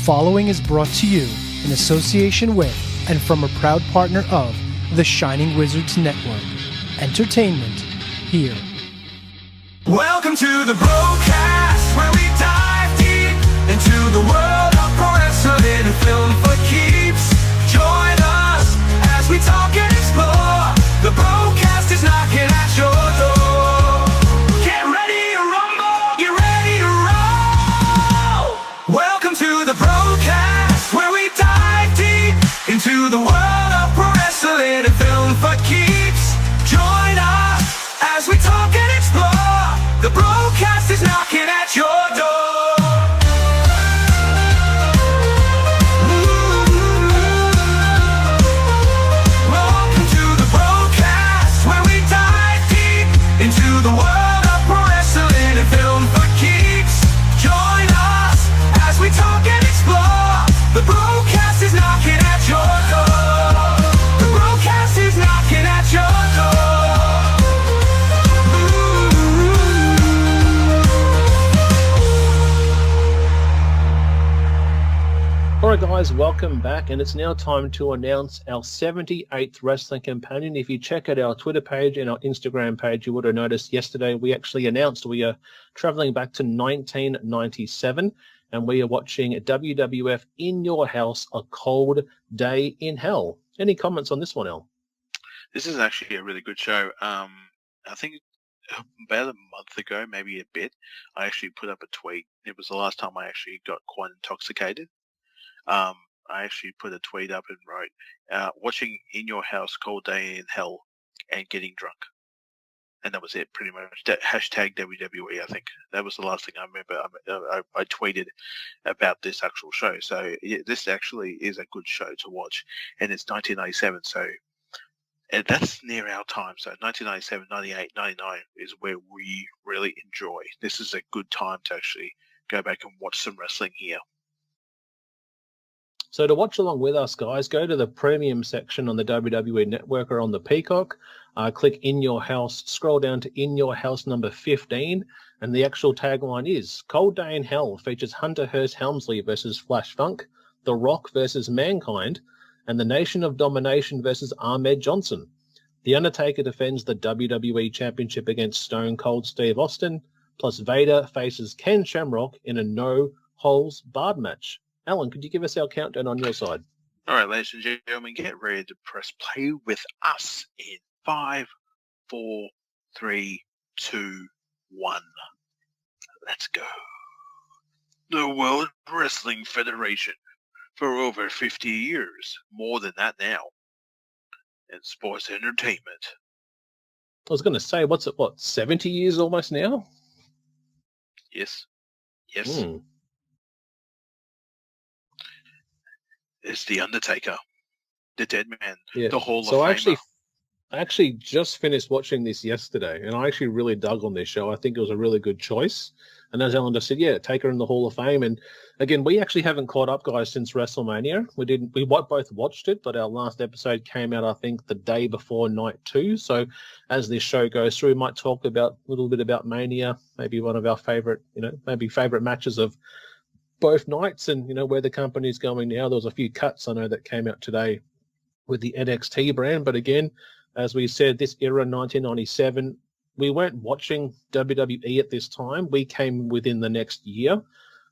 following is brought to you in association with and from a proud partner of the Shining Wizards Network. Entertainment here. Welcome to the BroKast, where we dive deep into the world of pro wrestling and film for keeps. Join us as we talk and explore. The BroKast is knocking at your door. Get ready to rumble, get ready to roll. Welcome to the BroKast, where we dive deep into the world of pro wrestling and film for keeps. Join us as we talk and explore. The BroKast is knocking at your door. Welcome to the BroKast, where we dive deep into the world of pro wrestling and film for keeps. Join us as we talk and explore. The BroKast is knocking at your door. The BroKast is knocking at your door. Alright guys, welcome back, and it's now time to announce our 78th Wrestling Companion. If you check out our Twitter page and our Instagram page, you would have noticed yesterday we actually announced we are travelling back to 1997, and we are watching WWF In Your House, A Cold Day in Hell. Any comments on this one, Al? This is actually a really good show. I think about a month ago, maybe a bit, I actually put up a tweet. It was the last time I actually got quite intoxicated. I actually put a tweet up and wrote, watching In Your House, Cold Day in Hell, and getting drunk. And that was it, pretty much. Hashtag WWE, I think. That was the last thing I remember. I tweeted about this actual show. So this actually is a good show to watch. And it's 1997, so that's near our time. So 1997, 98, 99 is where we really enjoy. This is a good time to actually go back and watch some wrestling here. So to watch along with us, guys, go to the premium section on the WWE Network or on the Peacock. Click In Your House, scroll down to In Your House number 15, and the actual tagline is Cold Day in Hell features Hunter Hearst Helmsley versus Flash Funk, The Rock versus Mankind, and the Nation of Domination versus Ahmed Johnson. The Undertaker defends the WWE Championship against Stone Cold Steve Austin, plus Vader faces Ken Shamrock in a no-holds-barred match. Alan, could you give us our countdown on your side? All right, ladies and gentlemen, get ready to press play with us in 5, 4, 3, 2, 1. Let's go. The World Wrestling Federation for over 50 years, more than that now, in sports entertainment. I was going to say, 70 years almost now? Yes. Yes. It's The Undertaker, the Dead Man, the Hall of Famer. I actually just finished watching this yesterday, and I actually really dug on this show. I think it was a really good choice. And as Alan just said, take her in the Hall of Fame. And again, we actually haven't caught up, guys, since WrestleMania. We both watched it, but our last episode came out, I think, the day before night 2. So as this show goes through, we might talk about a little bit about Mania, maybe one of our favorite matches of both nights, and where the company's going now. There was a few cuts I know that came out today with the NXT brand, but again, as we said, this era, 1997, we weren't watching WWE at this time. We came within the next year,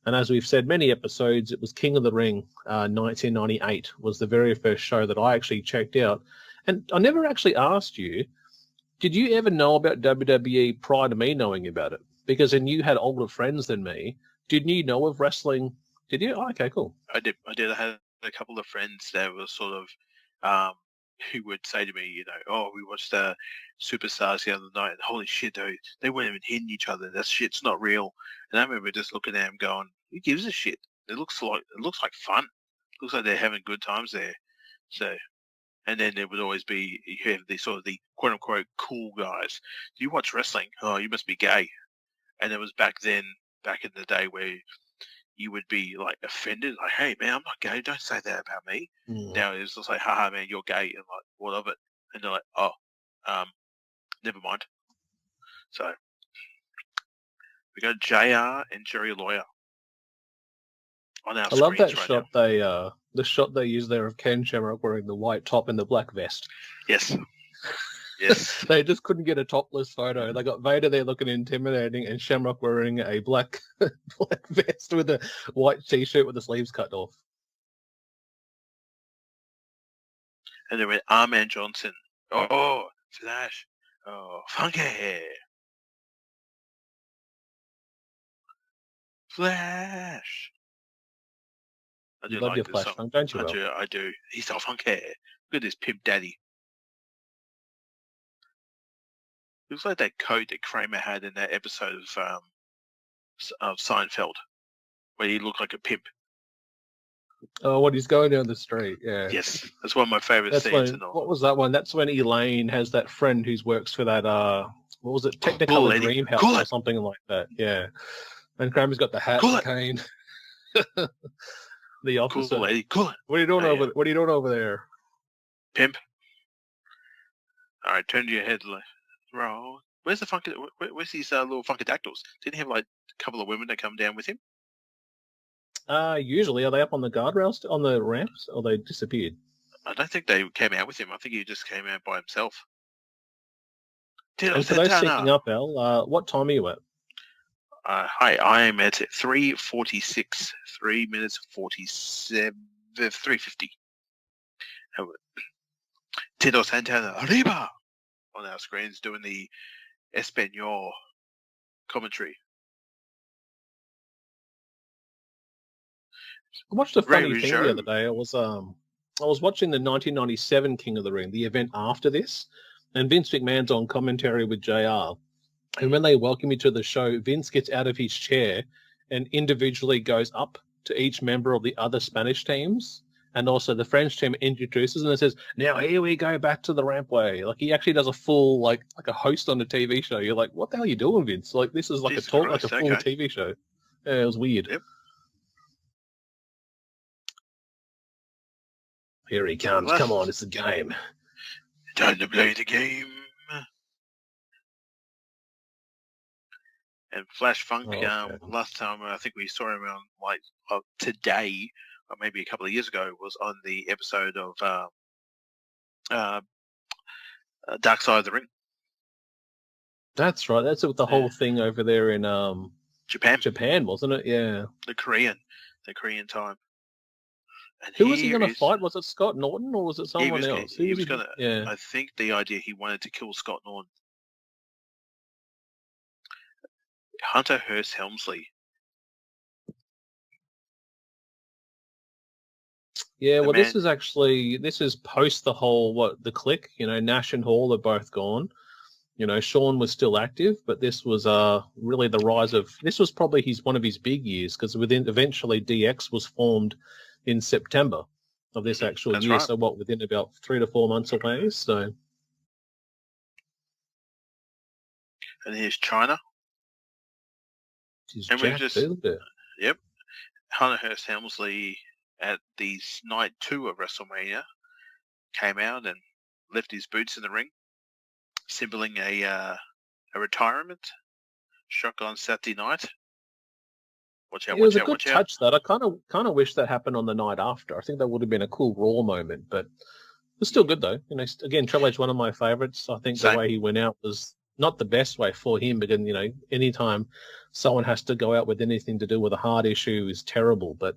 and as we've said many episodes, it was King of the Ring. 1998 was the very first show that I actually checked out, and I never actually asked you, did you ever know about WWE prior to me knowing about it? Because then you had older friends than me. Didn't you know of wrestling? Did you? Oh, okay, cool. I did. I had a couple of friends that were sort of, who would say to me, we watched the Superstars the other night, and holy shit, they weren't even hitting each other. That shit's not real. And I remember just looking at them going, who gives a shit? It looks like fun. It looks like they're having good times there. So, and then there would always be, you have the sort of the quote unquote cool guys. Do you watch wrestling? Oh, you must be gay. And it was back in the day where you would be like offended, like, hey man, I'm not gay, don't say that about me. Now it's just like, haha man, you're gay, and like, what of it? And they're like, oh, never mind. So we got JR and Jerry Lawyer. on our I love that screens shot. The shot they use there of Ken Shamrock wearing the white top and the black vest. Yes. Yes. They just couldn't get a topless photo. They got Vader there looking intimidating, and Shamrock wearing a black vest with a white t-shirt with the sleeves cut off. And then with Arman Johnson. Oh, Flash. Oh, funky. Flash. I You do love like your this Flash song. Funk, don't you? I do. He's so funky. Look at this pimp daddy. It was like that coat that Kramer had in that episode of Seinfeld, where he looked like a pimp. Oh, when he's going down the street, yeah. Yes, that's one of my favorite That's scenes. when, what was that one? That's when Elaine has that friend who works for that, what was it, Technicolor Dream House or something like that, yeah. And Kramer's got the hat and the cane. The officer. Cool lady, cool it. What are you doing What are you doing over there? Pimp. All right, turn to your head left. Wrong. Where's the funky? Where's these little funkadactyls? Didn't he have like a couple of women that come down with him? Usually, are they up on the guardrails, on the ramps, or they disappeared? I don't think they came out with him. I think he just came out by himself. And for those syncing up, Al, what time are you at? Hi, I am at 3:46, 3 minutes 47, 3:50. Tito Santana, arriba, on our screens doing the Espanol commentary. I watched a funny thing the other day. I was watching the 1997 King of the Ring, the event after this, and Vince McMahon's on commentary with JR. And when they welcome you to the show, Vince gets out of his chair and individually goes up to each member of the other Spanish teams, and also the French team introduces and it says, "Now here we go back to the rampway." Like he actually does a full like a host on a TV show. You're like, what the hell are you doing, Vince? Like this is like a full TV show. Yeah, it was weird. Yep. Here he comes. Come on, it's a game. Time to play the game. And Flash Funk, last time I think we saw him around like today, or maybe a couple of years ago, was on the episode of Dark Side of the Ring. That's right. That's the whole thing over there in Japan, wasn't it? Yeah. The Korean time. And who was he going to fight? Was it Scott Norton or was it someone else? He was going to. Yeah. I think the idea he wanted to kill Scott Norton. Hunter Hearst Helmsley. Yeah, well, this is post the whole the Click. You know, Nash and Hall are both gone. You know, Shawn was still active, but this was really the rise of. This was probably one of his big years because eventually DX was formed in September of this actual year. Right. So within about 3 to 4 months away. So, and here's China. And we yep, Hunter Hearst Helmsley at the night 2 of WrestleMania came out and left his boots in the ring, symboling a retirement. Shotgun Saturday night. Watch out! It was a good touch. That I kind of wish that happened on the night after. I think that would have been a cool Raw moment, but it's still good though. You know, again, Triple H, one of my favorites. I think the way he went out was not the best way for him, but you know, anytime someone has to go out with anything to do with a heart issue is terrible. But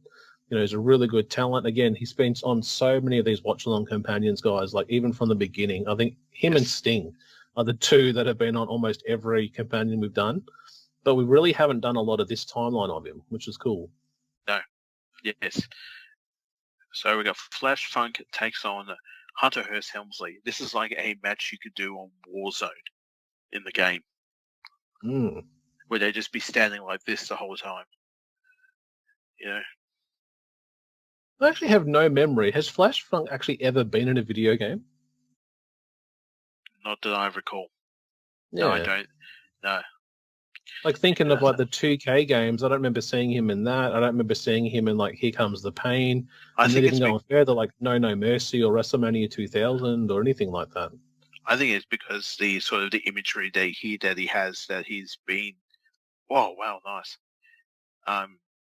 you know, he's a really good talent. Again, he's been on so many of these watch-along companions, guys. Like even from the beginning, I think him and Sting are the two that have been on almost every companion we've done. But we really haven't done a lot of this timeline of him, which is cool. No. Yes. So we got Flash Funk takes on Hunter Hearst Helmsley. This is like a match you could do on Warzone in the game. Where they'd just be standing like this the whole time. You know? I actually have no memory. Has Flash Funk actually ever been in a video game? Not that I recall. Yeah. No, I don't. No. Like thinking of like the 2K games, I don't remember seeing him in that. I don't remember seeing him in like Here Comes the Pain. I think even going further, like No Mercy or WrestleMania 2000 or anything like that. I think it's because the sort of the imagery that he has that he's been. Whoa! Wow! Nice.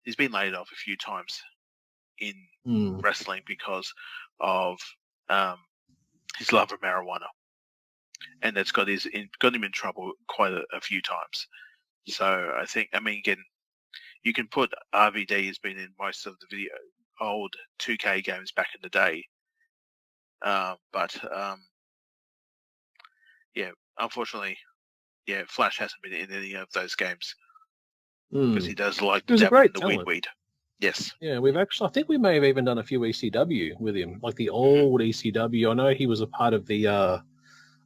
he's been laid off a few times in wrestling because of his love of marijuana, and that's got him in trouble quite a few times. So I think, I mean, again, you can put RVD has been in most of the old 2K games back in the day, but unfortunately, Flash hasn't been in any of those games because he does like He was a dabbling great the talent. weed. Yes. Yeah, I think we may have even done a few ECW with him, like the old ECW. I know he was a part of the,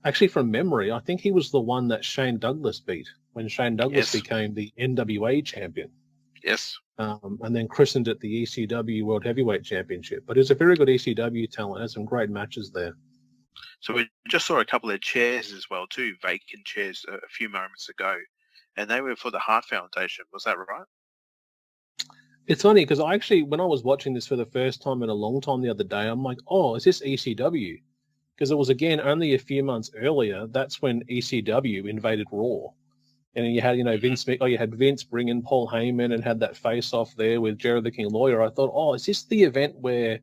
actually from memory, I think he was the one that Shane Douglas beat when Shane Douglas became the NWA champion. Yes. And then christened it the ECW World Heavyweight Championship. But he's a very good ECW talent, has some great matches there. So we just saw a couple of chairs as well too, vacant chairs a few moments ago, and they were for the Heart Foundation. Was that right? It's funny because when I was watching this for the first time in a long time the other day, I'm like, oh, is this ECW? Because it was, again, only a few months earlier. That's when ECW invaded Raw. And you had, you had Vince bring in Paul Heyman and had that face-off there with Jerry the King Lawler. I thought, oh, is this the event where,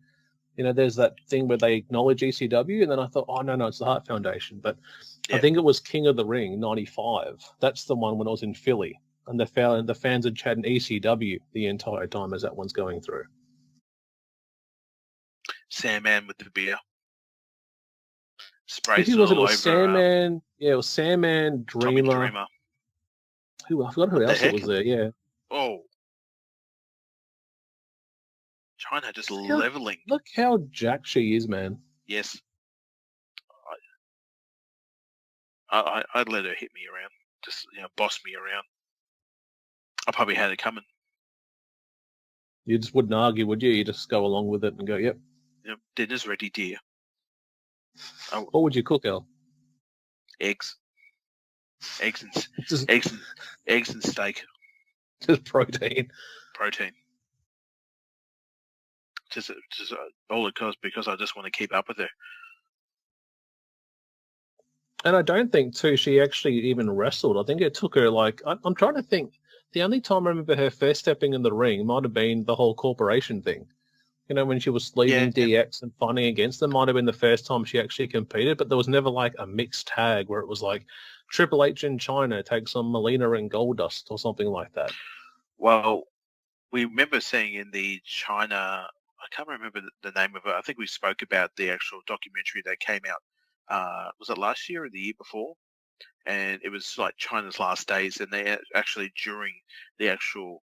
there's that thing where they acknowledge ECW? And then I thought, oh, no, it's the Heart Foundation. But I think it was King of the Ring, 95. That's the one when I was in Philly. And the fans had chatting ECW the entire time as that one's going through. Sandman with the beer. Sprays Who was it? It all was over, Sandman. It was Sandman, Dreamer. Dreamer. I forgot who else it was there, yeah. Oh. China just leveling. Look how jacked she is, man. Yes. I'd let her hit me around. Just, boss me around. I probably had it coming. You just wouldn't argue, would you? You just go along with it and go, yep. Yep. Dinner's ready, dear. What would you cook, Al? Eggs. Eggs and steak. Just protein. Just all because I just want to keep up with her. And I don't think, too, she actually even wrestled. I think it took her, I'm trying to think. The only time I remember her first stepping in the ring might have been the whole corporation thing. When she was leaving DX and fighting against them, might have been the first time she actually competed, but there was never a mixed tag where it was like Triple H in China takes on Melina and Goldust or something like that. Well, we remember seeing in the China, I can't remember the name of it. I think we spoke about the actual documentary that came out. Was it last year or the year before? And it was like China's Last Days, and they actually, during the actual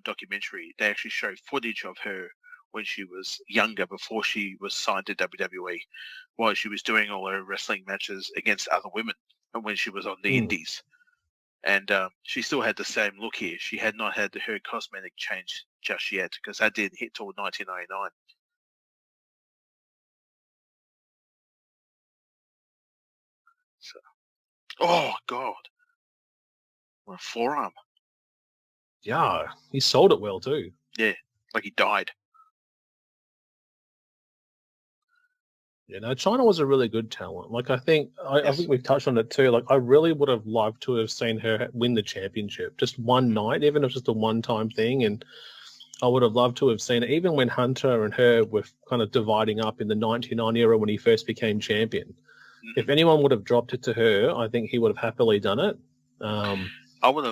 documentary, they actually showed footage of her when she was younger, before she was signed to WWE, while she was doing all her wrestling matches against other women, and when she was on the indies. And she still had the same look here. She had not had her cosmetic change just yet, because that didn't hit till 1999. So, oh, God. What a forearm. Yeah, he sold it well, too. Yeah, like he died. China was a really good talent. I think we've touched on it too. I really would have loved to have seen her win the championship just one night, even if it's just a one-time thing. And I would have loved to have seen it, even when Hunter and her were kind of dividing up in the 99 era when he first became champion. Mm-hmm. If anyone would have dropped it to her, I think he would have happily done it. I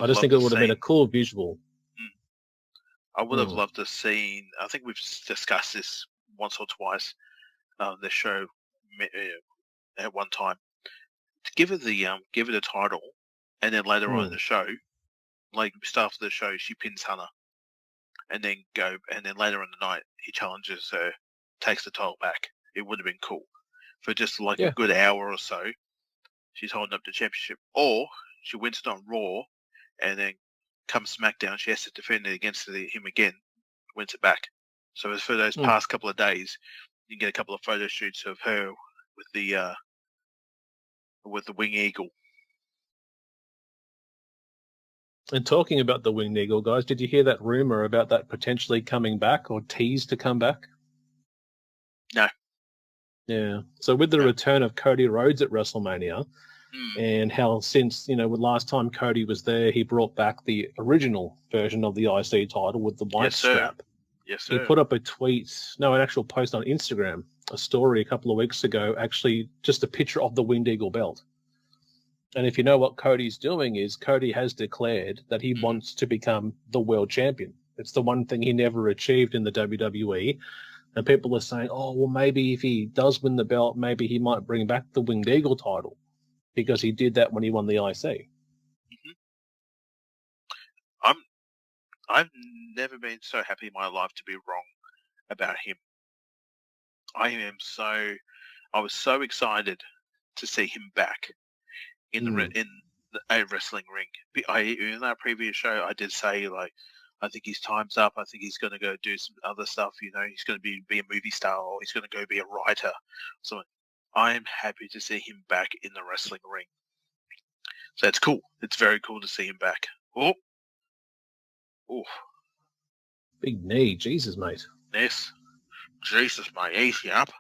just think it would have been a cool visual. I would have loved to see. I think we've discussed this once or twice. The show at one time, to give it a title, and then later on in the show, start off the show, she pins Hunter, and then later in the night he challenges her, takes the title back. It would have been cool for just a good hour or so. She's holding up the championship, or she wins it on Raw, and then comes SmackDown, she has to defend it against him again, wins it back. So for those past couple of days, you can get a couple of photo shoots of her with the Winged Eagle. And talking about the Winged Eagle, guys, did you hear that rumor about that potentially coming back or teased to come back? No. Yeah. So with the return of Cody Rhodes at WrestleMania, and how since, with last time Cody was there, he brought back the original version of the IC title with the white Yes, sir. strap. Yes, He sir. put up an actual post on Instagram, a story a couple of weeks ago, actually just a picture of the Winged Eagle belt. And if you know what Cody's doing is Cody has declared that he wants to become the world champion. It's the one thing he never achieved in the WWE. And people are saying, oh, well, maybe if he does win the belt, maybe he might bring back the Winged Eagle title because he did that when he won the IC. I've never been so happy in my life to be wrong about him. I was so excited to see him back in a wrestling ring. In our previous show, I did say, like, I think his time's up. I think he's going to go do some other stuff. He's going to be a movie star, or he's going to go be a writer. So I am happy to see him back in the wrestling ring. So it's cool. It's very cool to see him back. Oh. Big knee. Jesus, mate. Yes. Jesus, mate. Easy up.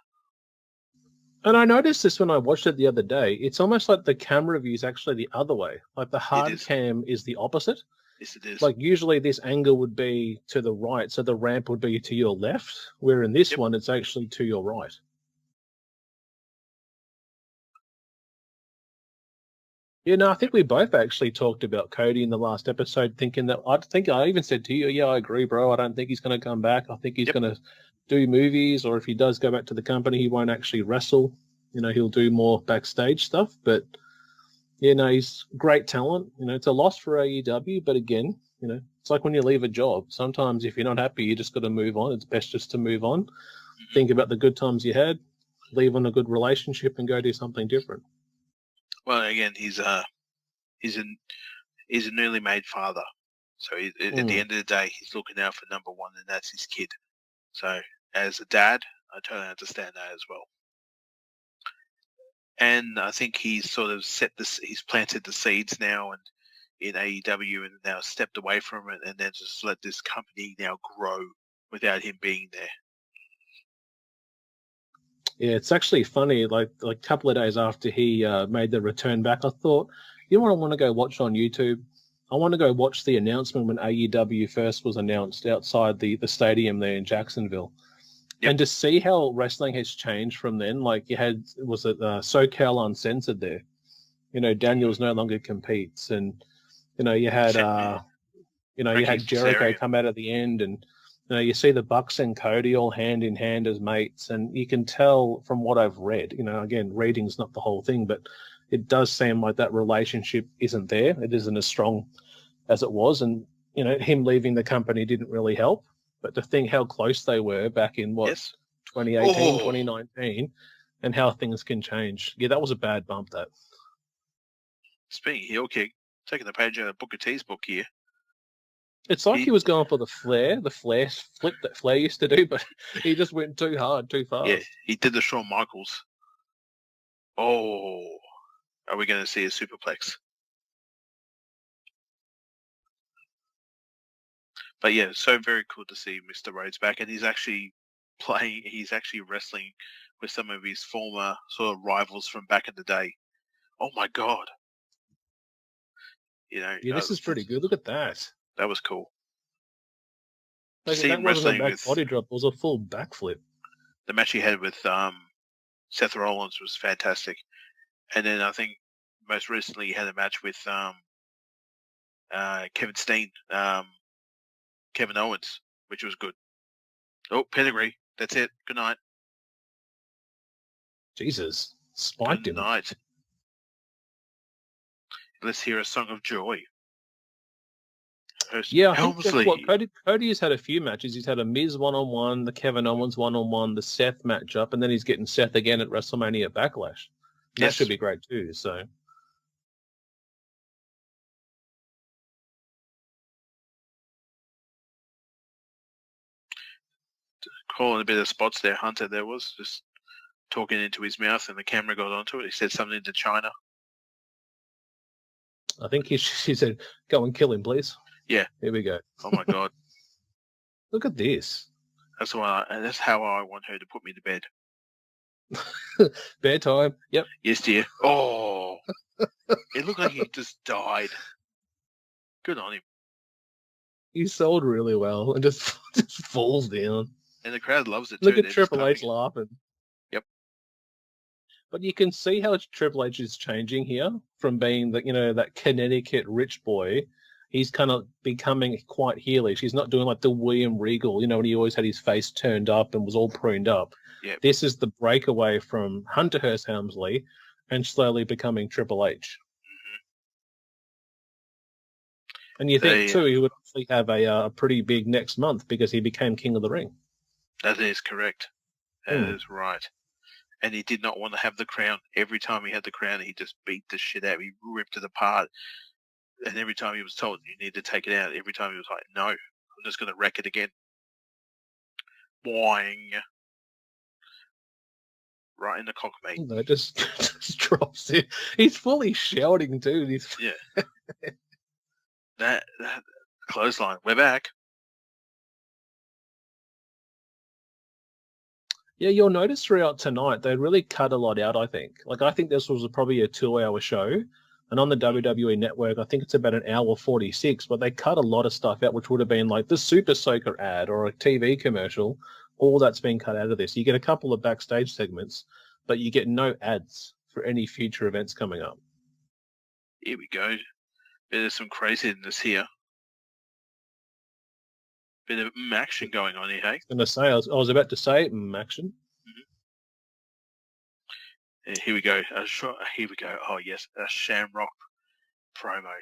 And I noticed this when I watched it the other day. It's almost like the camera view is actually the other way. Like the hard cam is the opposite. Yes, it is. Like usually this angle would be to the right, so the ramp would be to your left, where in this one it's actually to your right. I think we both actually talked about Cody in the last episode, thinking that I even said to you, yeah, I agree, bro. I don't think he's going to come back. I think he's going to do movies, or if he does go back to the company, he won't actually wrestle. He'll do more backstage stuff. But he's great talent. It's a loss for AEW, but again, it's like when you leave a job. Sometimes if you're not happy, you just got to move on. It's best just to move on. Think about the good times you had, leave on a good relationship, and go do something different. Well, again, he's a newly made father. So at the end of the day, he's looking out for number one, and that's his kid. So as a dad, I totally understand that as well. And I think he's sort of he's planted the seeds now, and in AEW, and now stepped away from it, and then just let this company now grow without him being there. Yeah, it's actually funny. Like a couple of days after he made the return back, I thought, you know what I want to go watch on YouTube? I want to go watch the announcement when AEW first was announced outside the stadium there in Jacksonville. Yep. And to see how wrestling has changed from then, like you had, was it SoCal Uncensored there? Daniels no longer competes, and you had you had Jericho come out at the end, and you see the Bucks and Cody all hand in hand as mates, and you can tell from what I've read. Again, reading's not the whole thing, but it does seem like that relationship isn't there. It isn't as strong as it was, and him leaving the company didn't really help. But to think how close they were back in 2018, 2019, and how things can change. Yeah, that was a bad bump. That. Speaking of heel kick, taking the page out of Booker T's book here. It's like he was going for the flip that Flair used to do, but he just went too hard, too fast. Yeah, he did the Shawn Michaels. Oh, are we going to see a superplex? But yeah, so very cool to see Mr. Rhodes back, and he's actually wrestling with some of his former sort of rivals from back in the day. Oh my God. Yeah, this is pretty good. Look at that. That was cool. That wasn't a back body drop. It was a full backflip. The match he had with Seth Rollins was fantastic. And then I think most recently he had a match with Kevin Steen, Kevin Owens, which was good. Oh, pedigree. That's it. Good night. Jesus. Spiked him. Good night. Let's hear a song of joy. Yeah, I think that's what Cody has had a few matches. He's had a Miz one-on-one, the Kevin Owens one-on-one, the Seth matchup, and then he's getting Seth again at WrestleMania Backlash. That should be great too. So, calling a bit of spots there, Hunter. There was just talking into his mouth, and the camera got onto it. He said something to China. I think she said, "Go and kill him, please." Yeah. Here we go. Oh my God. Look at this. That's how I want her to put me to bed. Bedtime. Yep. Yes, dear. Oh. It looked like he just died. Good on him. He sold really well and just falls down. And the crowd loves it too. Look at They're just Triple H pumping it. laughing. Yep. But you can see how Triple H is changing here from being that Connecticut rich boy. He's kind of becoming quite heelish. He's not doing like the William Regal, when he always had his face turned up and was all pruned up. Yep. This is the breakaway from Hunter Hearst Helmsley and slowly becoming Triple H. Mm-hmm. And you think, too, he would actually have a pretty big next month because he became King of the Ring. That is correct. That is right. And he did not want to have the crown. Every time he had the crown, he just beat the shit out. He ripped it apart. And every time he was told, you need to take it out, every time he was like, no, I'm just going to wreck it again. Boing. Right in the cock, mate. No, just drops it. He's fully shouting, too. Yeah. that clothesline. We're back. Yeah, you'll notice throughout tonight, they really cut a lot out, I think. Like, I think this was probably a 2-hour show. And on the WWE Network, I think it's about an hour 46, but they cut a lot of stuff out, which would have been like the Super Soaker ad or a TV commercial. All that's been cut out of this. You get a couple of backstage segments, but you get no ads for any future events coming up. Here we go. There's some craziness here. Bit of action going on here, hey? I was about to say action. Here we go. Here we go. Oh, yes. A Shamrock promo.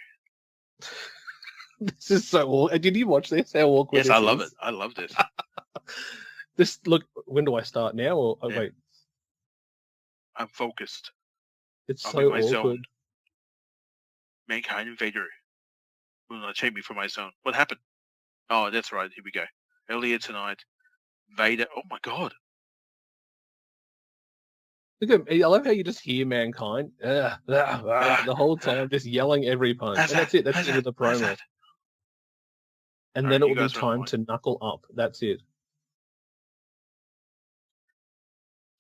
This is so awkward. Did you watch this? How awkward Yes, I love it. I love this. Look, when do I start now? Or wait. I'm focused. It's I'll so be my awkward. zone. Mankind Invader will not take me from my zone. What happened? Oh, that's right. Here we go. Earlier tonight, Vader. Oh, my God. Look at I love how you just hear Mankind the whole time, just yelling every punch. And that's it. That's the end of the promo. And then it will be time to knuckle up. That's it.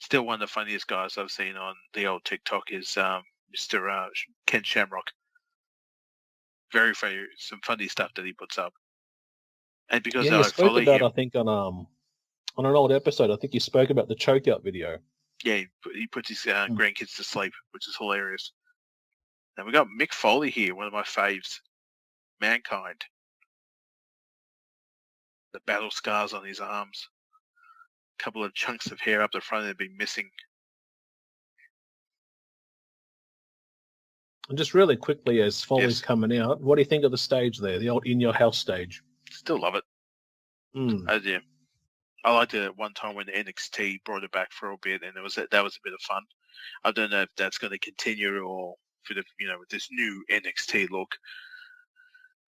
Still one of the funniest guys I've seen on the old TikTok is Mr. Ken Shamrock. Very funny, some funny stuff that he puts up. And because you spoke about, him, I think on an old episode, I think you spoke about the chokeout video. Yeah, he puts his grandkids to sleep, which is hilarious. Now we got Mick Foley here, one of my faves. Mankind. The battle scars on his arms. A couple of chunks of hair up the front that have been missing. And just really quickly, as Foley's coming out, what do you think of the stage there, the old In Your House stage? Still love it. Yeah. I liked it at one time when NXT brought it back for a bit, and that was a bit of fun. I don't know if that's going to continue or for the with this new NXT look.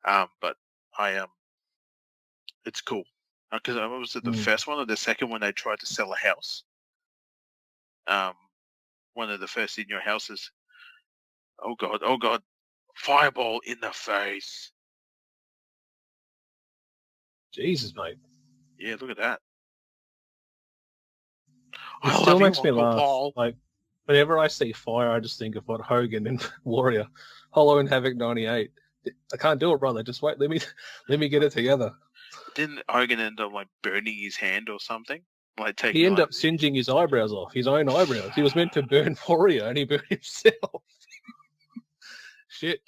But it's cool because was it the first one or the second one they tried to sell a house? One of the first In Your Houses. Oh God! Fireball in the face. Jesus, mate. Yeah, look at that. It still makes me laugh. Paul. Like, whenever I see fire, I just think of what Hogan and Warrior, Hollow and Havoc 98. I can't do it, brother. Just wait. Let me get it together. Didn't Hogan end up like burning his hand or something? Like he ended up singeing his eyebrows off, his own eyebrows. He was meant to burn Warrior, and he burned himself. Shit.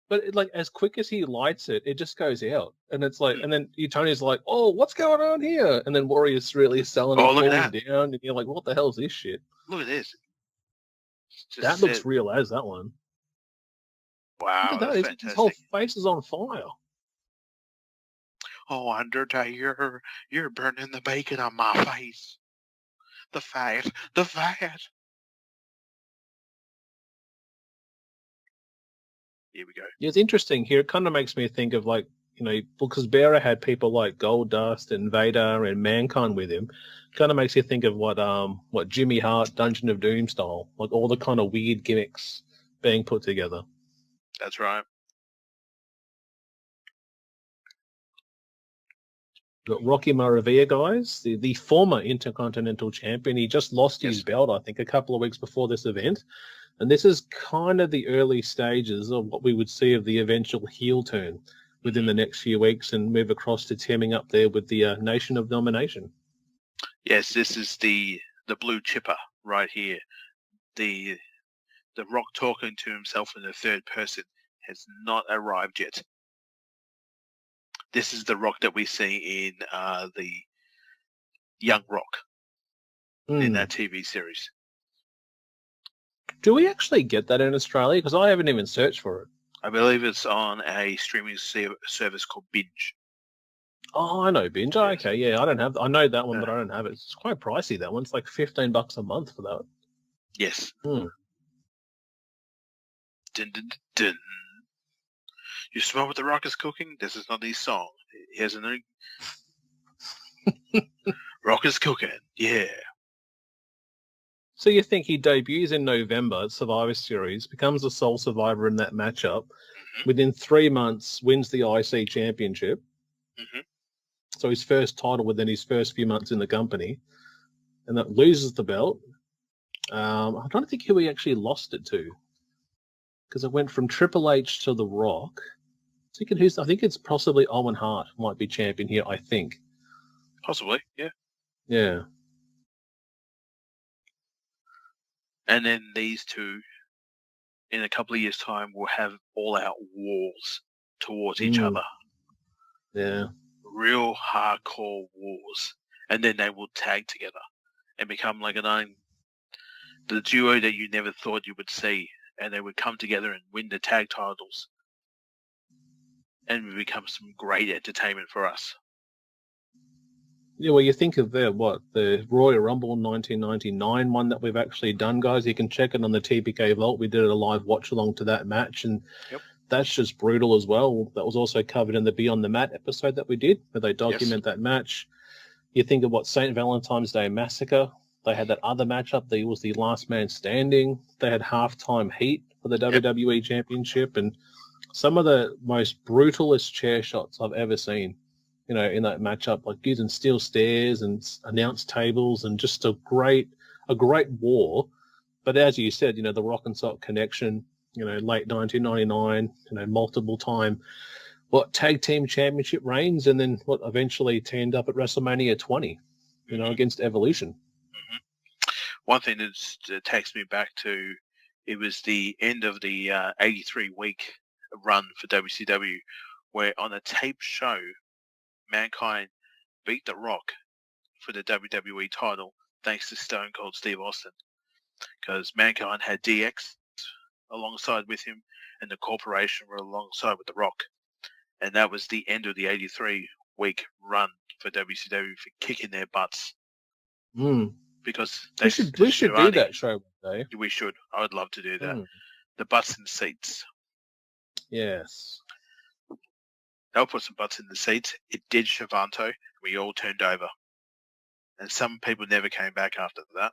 But like as quick as he lights it, it just goes out, and it's like, and then Tony's like, "Oh, what's going on here?" And then Warrior's really selling it, falling down, and you're like, "What the hell is this shit?" Look at this. That looks real as that one. Wow, that's fantastic. His whole face is on fire. Oh, Undertaker, you're burning the bacon on my face. The fat. Here we go. Yeah, it's interesting here. It kind of makes me think of like, because Bearer had people like Goldust and Vader and Mankind with him. Kind of makes you think of what Jimmy Hart, Dungeon of Doom style, like all the kind of weird gimmicks being put together. That's right. Got Rocky Maravilla, guys, the former Intercontinental Champion. He just lost his belt, I think, a couple of weeks before this event. And this is kind of the early stages of what we would see of the eventual heel turn within the next few weeks and move across to teaming up there with the Nation of Domination. Yes, this is the blue chipper right here. The Rock talking to himself in the third person has not arrived yet. This is the Rock that we see in the Young Rock in that TV series. Do we actually get that in Australia? Because I haven't even searched for it. I believe it's on a streaming service called Binge. Oh, I know Binge. Oh, okay, yeah, I know that one, but I don't have it. It's quite pricey, that one. It's like $15 a month for that. Yes. Hmm. Dun, dun, dun. You smell what the Rock is cooking? This is not his song. He has a new... Rock is cooking. Yeah. So you think he debuts in November at Survivor Series, becomes the sole survivor in that matchup, within 3 months wins the IC Championship. So his first title within his first few months in the company, and that loses the belt. I don't think who he actually lost it to, because it went from Triple H to The Rock. I think it's possibly Owen Hart might be champion here, I think. Possibly, yeah. Yeah. And then these two, in a couple of years' time, will have all-out wars towards each other. Yeah. Real hardcore wars. And then they will tag together and become like the duo that you never thought you would see. And they would come together and win the tag titles. And it becomes some great entertainment for us. Yeah, well, you think of the Royal Rumble 1999 one that we've actually done, guys. You can check it on the TPK Vault. We did a live watch-along to that match, and that's just brutal as well. That was also covered in the Beyond the Mat episode that we did, where they document that match. You think of St. Valentine's Day Massacre. They had that other matchup. It was the Last Man Standing. They had halftime heat for the WWE Championship, and some of the most brutalist chair shots I've ever seen, in that matchup, like using steel stairs and announce tables, and just a great war. But as you said, the Rock and Sock connection, late 1999, multiple time, tag team championship reigns, and then eventually teamed up at WrestleMania 20, against Evolution. One thing that takes me back to, it was the end of the 83-week run for WCW, where on a tape show, Mankind beat The Rock for the WWE title thanks to Stone Cold Steve Austin, because Mankind had DX alongside with him and the Corporation were alongside with The Rock, and that was the end of the 83-week run for WCW for kicking their butts. Because we should do that show one day. We should. I would love to do that. The butts in seats. Yes. They'll put some butts in the seats. It did Shavanto. We all turned over. And some people never came back after that.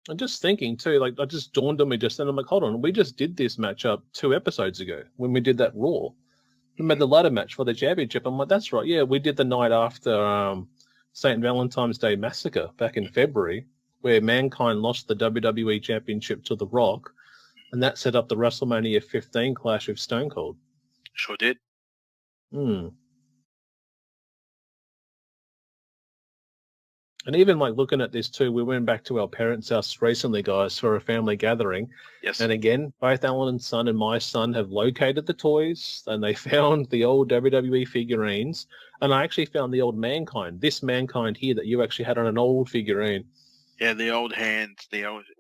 I'm just thinking, too, I just dawned on me just then. I'm like, hold on, we just did this matchup 2 episodes ago when we did that Raw. We made the ladder match for the championship. I'm like, that's right. Yeah, we did the night after St. Valentine's Day Massacre back in February, where Mankind lost the WWE Championship to The Rock, and that set up the WrestleMania 15 clash with Stone Cold. Sure did. And even looking at this too, we went back to our parents' house recently, guys, for a family gathering. Yes. And again, both Alan's son and my son have located the toys, and they found the old WWE figurines. And I actually found the old Mankind, this Mankind here that you actually had on an old figurine. Yeah, the old hand.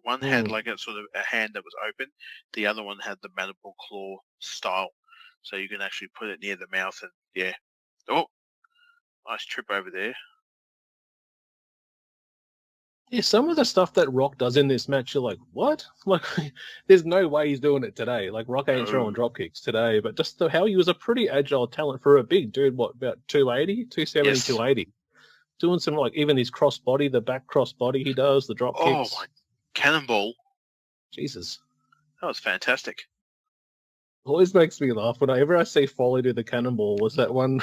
One had like a sort of a hand that was open. The other one had the mandible claw style. So you can actually put it near the mouth and, yeah. Oh, nice trip over there. Yeah, some of the stuff that Rock does in this match, you're like, what? There's no way he's doing it today. Rock ain't throwing drop kicks today, but just how he was a pretty agile talent for a big dude, about 280, 270, yes. 280. Doing some, even his cross body, the back cross body he does, the drop kicks. Oh, my cannonball. Jesus. That was fantastic. always makes me laugh whenever I see Foley do the cannonball. Was that one?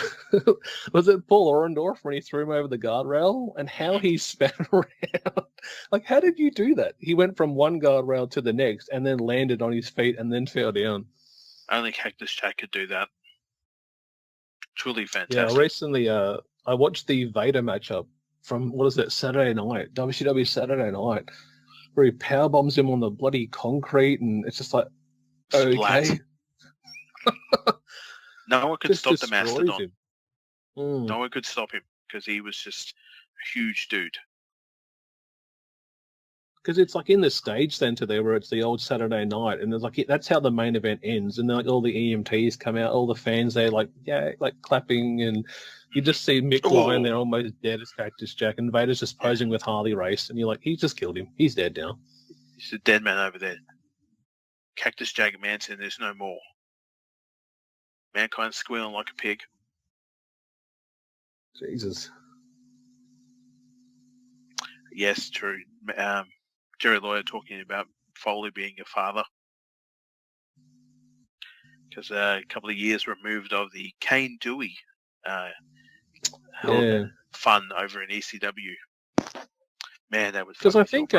Was it Paul Orendorff when he threw him over the guardrail? And how he span around? Like, how did you do that? He went from one guardrail to the next, and then landed on his feet, and then fell down. Only Cactus Jack could do that. Truly Yeah, fantastic. recently, I watched the Vader matchup from what is it, Saturday night, WCW Saturday night, where he power bombs him on the bloody concrete, and it's just like, Splat. okay. No one could Just stop the destroys Mastodon. him. Mm. No one could stop him because he was just a huge dude. Because it's like in the stage center there, where it's the old Saturday night, and there's like that's how the main event ends, and then like all the EMTs come out, all the fans there, like yeah, like clapping, and you just see Mick lying there almost dead as Cactus Jack, and Vader's just posing with Harley Race, and you're like, he just killed him, he's dead now. He's a dead man over there. Cactus Jack and Manson, there's no more. Mankind squealing like a pig. Jesus. Yes, true. Jerry Lawyer talking about Foley being a father. Because a couple of years removed of the Kane Dewey fun over in ECW. Man, that was because I think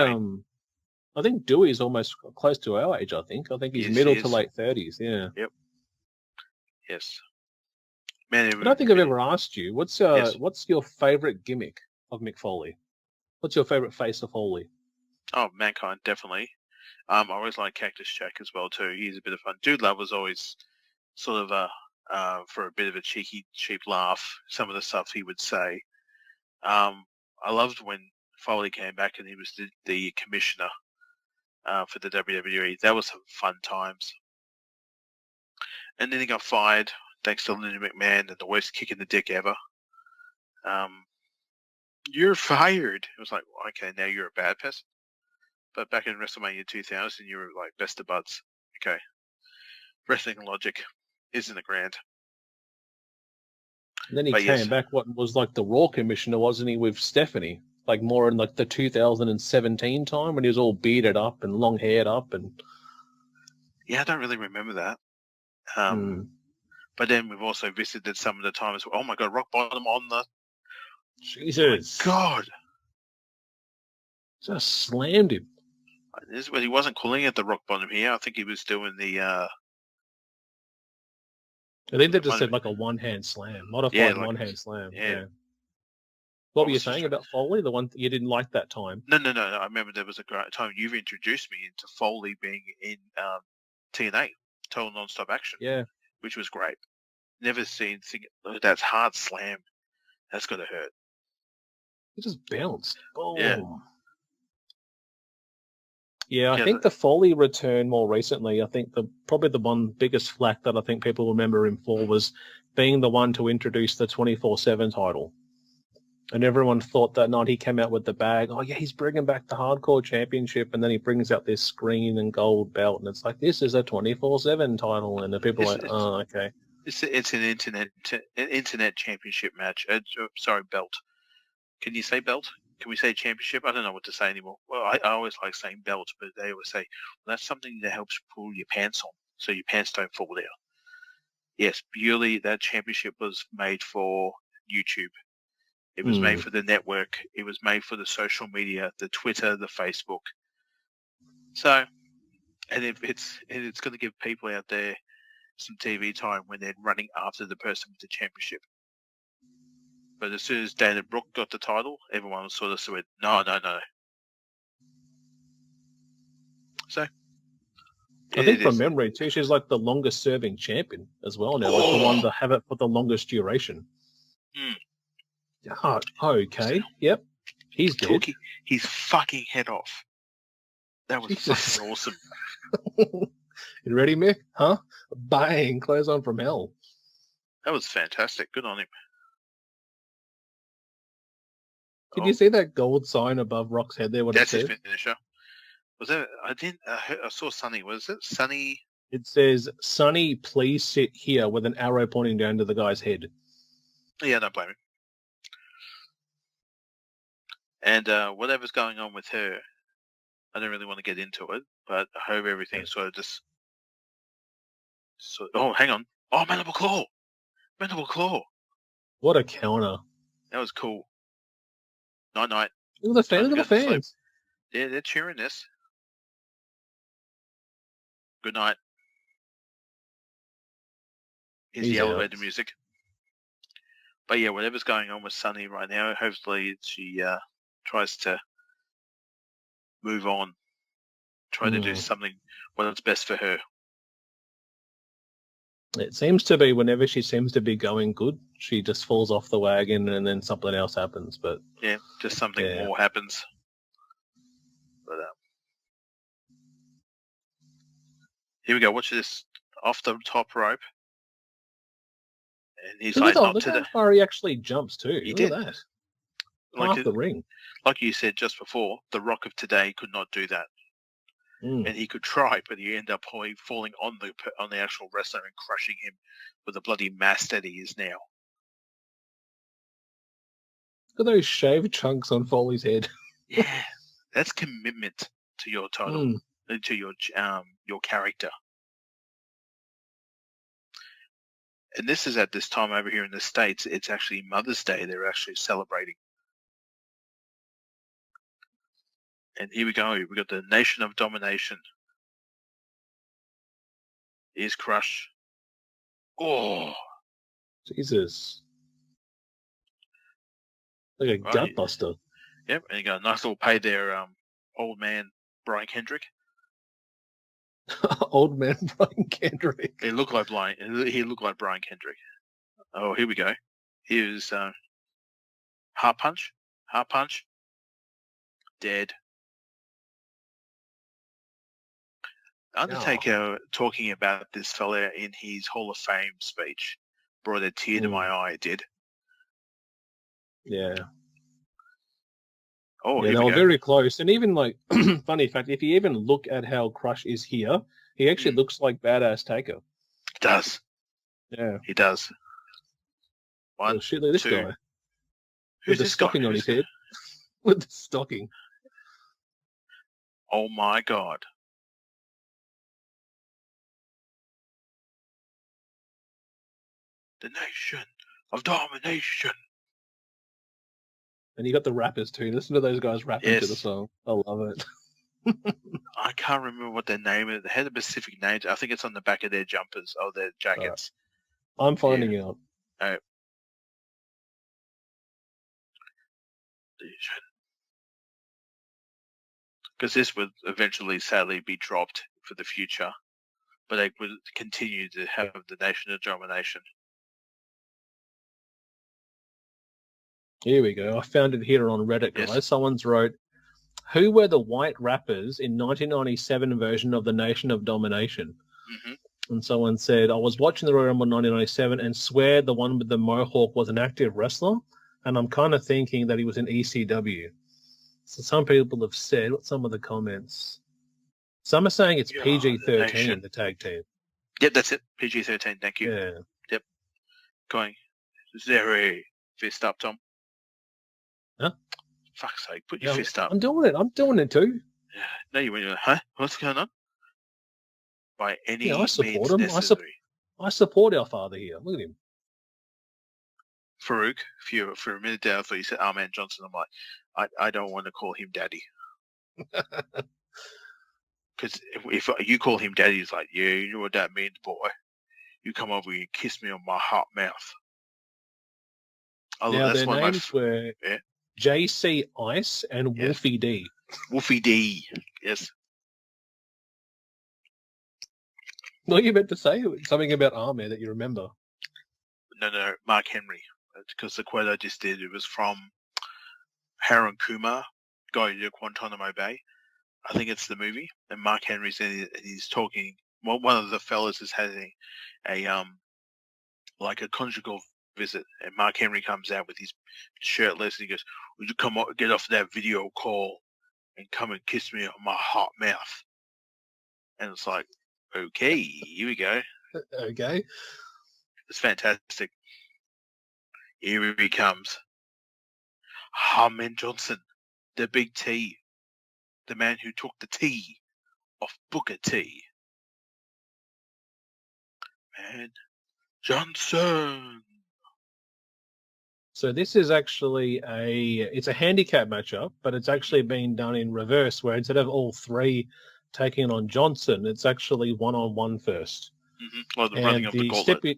Dewey's almost close to our age. I think he's middle to late 30s. Yeah. Yep. Yes. Man, I don't think I've ever asked you what's your favorite gimmick of Mick Foley? What's your favorite face of Foley? Oh, Mankind, definitely. I always like Cactus Jack as well too. He's a bit of fun. Dude Love was always sort of for a bit of a cheap laugh. Some of the stuff he would say. I loved when Foley came back and he was the commissioner for the WWE. That was some fun times. And then he got fired thanks to Linda McMahon and the worst kick in the dick ever. You're fired. It was like, okay, now you're a bad person. But back in WrestleMania 2000, you were like best of buds. Okay. Wrestling logic isn't a grand. And then he came back, what was like the Raw commissioner, wasn't he, with Stephanie? Like more in like the 2017 time when he was all bearded up and long haired up and. Yeah, I don't really remember that. But then we've also visited some of the times. Oh my God, rock bottom on the. Jesus. Oh my God. Just slammed him. But he wasn't calling it the rock bottom here. I think he was doing the. I think they just said like a one-hand slam, modified one-hand slam. Yeah. What were you saying about Foley? The one you didn't like that time? No. I remember there was a great time you've introduced me into Foley being in TNA, Total Non-Stop Action. Yeah. Which was great. Never seen that's hard slam. That's got to hurt. It just bounced. Boom. Yeah. Yeah, I think the Foley return more recently, I think probably the one biggest flack that I think people remember him for was being the one to introduce the 24/7 title. And everyone thought that night he came out with the bag, oh yeah, he's bringing back the Hardcore Championship, and then he brings out this green and gold belt, and it's like, this is a 24/7 title, and the people are like, oh, okay. It's an internet championship match. Belt. Can you say belt? Can we say championship? I don't know what to say anymore. Well, I always like saying belt, but they always say, well, that's something that helps pull your pants on, so your pants don't fall down. Yes, purely that championship was made for YouTube. It was made for the network. It was made for the social media, the Twitter, the Facebook. So, and it's going to give people out there some TV time when they're running after the person with the championship. But as soon as Dana Brooke got the title, everyone was sort of said, no. So, I think from memory too, she's like the longest serving champion as well now, like the one to have it for the longest duration. Oh, okay. Yep. He's dead. His fucking head off. That was fucking awesome. You ready, Mick? Huh? Bang! Close on from hell. That was fantastic. Good on him. Did you see that gold sign above Rock's head there? That's his finisher. Was that? I didn't. I saw Sonny. Was it Sonny? It says, "Sonny, please sit here," with an arrow pointing down to the guy's head. Yeah, don't blame him. And whatever's going on with her, I don't really want to get into it, but I hope everything sort of just So, oh, hang on. Oh, Mandible Claw. Mandible Claw. What a counter. That was cool. Night-night. Look at the Time to fans. Look at go the to sleep. fans. They're cheering this. Good night. Here's He's the out. elevator music. But yeah, whatever's going on with Sunny right now, hopefully she tries to move on. Try to do something what's best for her. It seems to be whenever she seems to be going good, she just falls off the wagon and then something else happens. But yeah, just something more happens. But here we go. Watch this off the top rope. And he's like, look how far he actually jumps too. He look did. at that. Like Half the ring. Like you said just before, the Rock of today could not do that. And he could try, but he ended up falling on the actual wrestler and crushing him with the bloody mass that he is now. Look at those shaved chunks on Foley's head. Yeah, that's commitment to your title, to your character. And this is at this time over here in the States. It's actually Mother's Day. They're actually celebrating. And here we go. We got the Nation of Domination. Here's Crush. Oh, Jesus. Like a gut buster. Yep, and you got a nice little pay there, old man Brian Kendrick. Old man Brian Kendrick. He looked like Brian Kendrick. Oh, here we go. Here's Heart Punch. Heart Punch. Dead. Undertaker talking about this fella in his Hall of Fame speech brought a tear to my eye. It did. Yeah. Oh, yeah, they were very close. And even like, funny fact, if you even look at how Crush is here, he actually looks like Badass Taker. He does. Yeah. He does. One, shit, look at this two. guy. Who's With the this stocking guy? on his head. With the stocking. Oh my God. The Nation of Domination. And you got the rappers too. Listen to those guys rapping to the song. I love it. I can't remember what their name is. They had a specific name. I think it's on the back of their jumpers or their jackets. I'm finding out. Oh. Because this would eventually, sadly, be dropped for the future. But they would continue to have the Nation of Domination. Here we go. I found it here on Reddit, guys. Yes. Someone's wrote, who were the white rappers in 1997 version of the Nation of Domination? Mm-hmm. And someone said, I was watching the Royal Rumble 1997 and swear the one with the mohawk was an active wrestler. And I'm kind of thinking that he was in ECW. So some people have said, what's some of the comments? Some are saying it's PG-13, the tag team. Yep, that's it. PG-13, thank you. Yeah. Yep. Going. Zeri. Fist up, Tom. Huh? Fuck's sake, put your fist up. I'm doing it. I'm doing it too. No, you went, huh? What's going on? By any I support means him. necessary. I support our father here. Look at him. Farouk, for a minute there, I thought you said Arman Johnson. I'm like, I don't want to call him daddy. Because if you call him daddy, he's like, yeah, you know what that means, boy. You come over and kiss me on my hot mouth. Now, their names were JC Ice and Wolfie D. Wolfie D, yes. What you meant to say? Something about Armor that you remember. No, Mark Henry. Because the quote I just did, it was from Harold Kumar, guy who did Guantanamo Bay. I think it's the movie. And Mark Henry's in it, and he's talking. Well, one of the fellas is having a like a conjugal visit, and Mark Henry comes out with his shirtless, and he goes, "Would you come up, get off that video call, and come and kiss me on my hot mouth?" And it's like, okay, here we go. Okay, it's fantastic. Here he comes, Arman Johnson, the Big T, the man who took the T off Booker T. man Johnson. So this is actually it's a handicap matchup, but it's actually been done in reverse, where instead of all three taking on Johnson, it's actually one-on-one first. Mm-hmm. Well, the running of the gauntlet.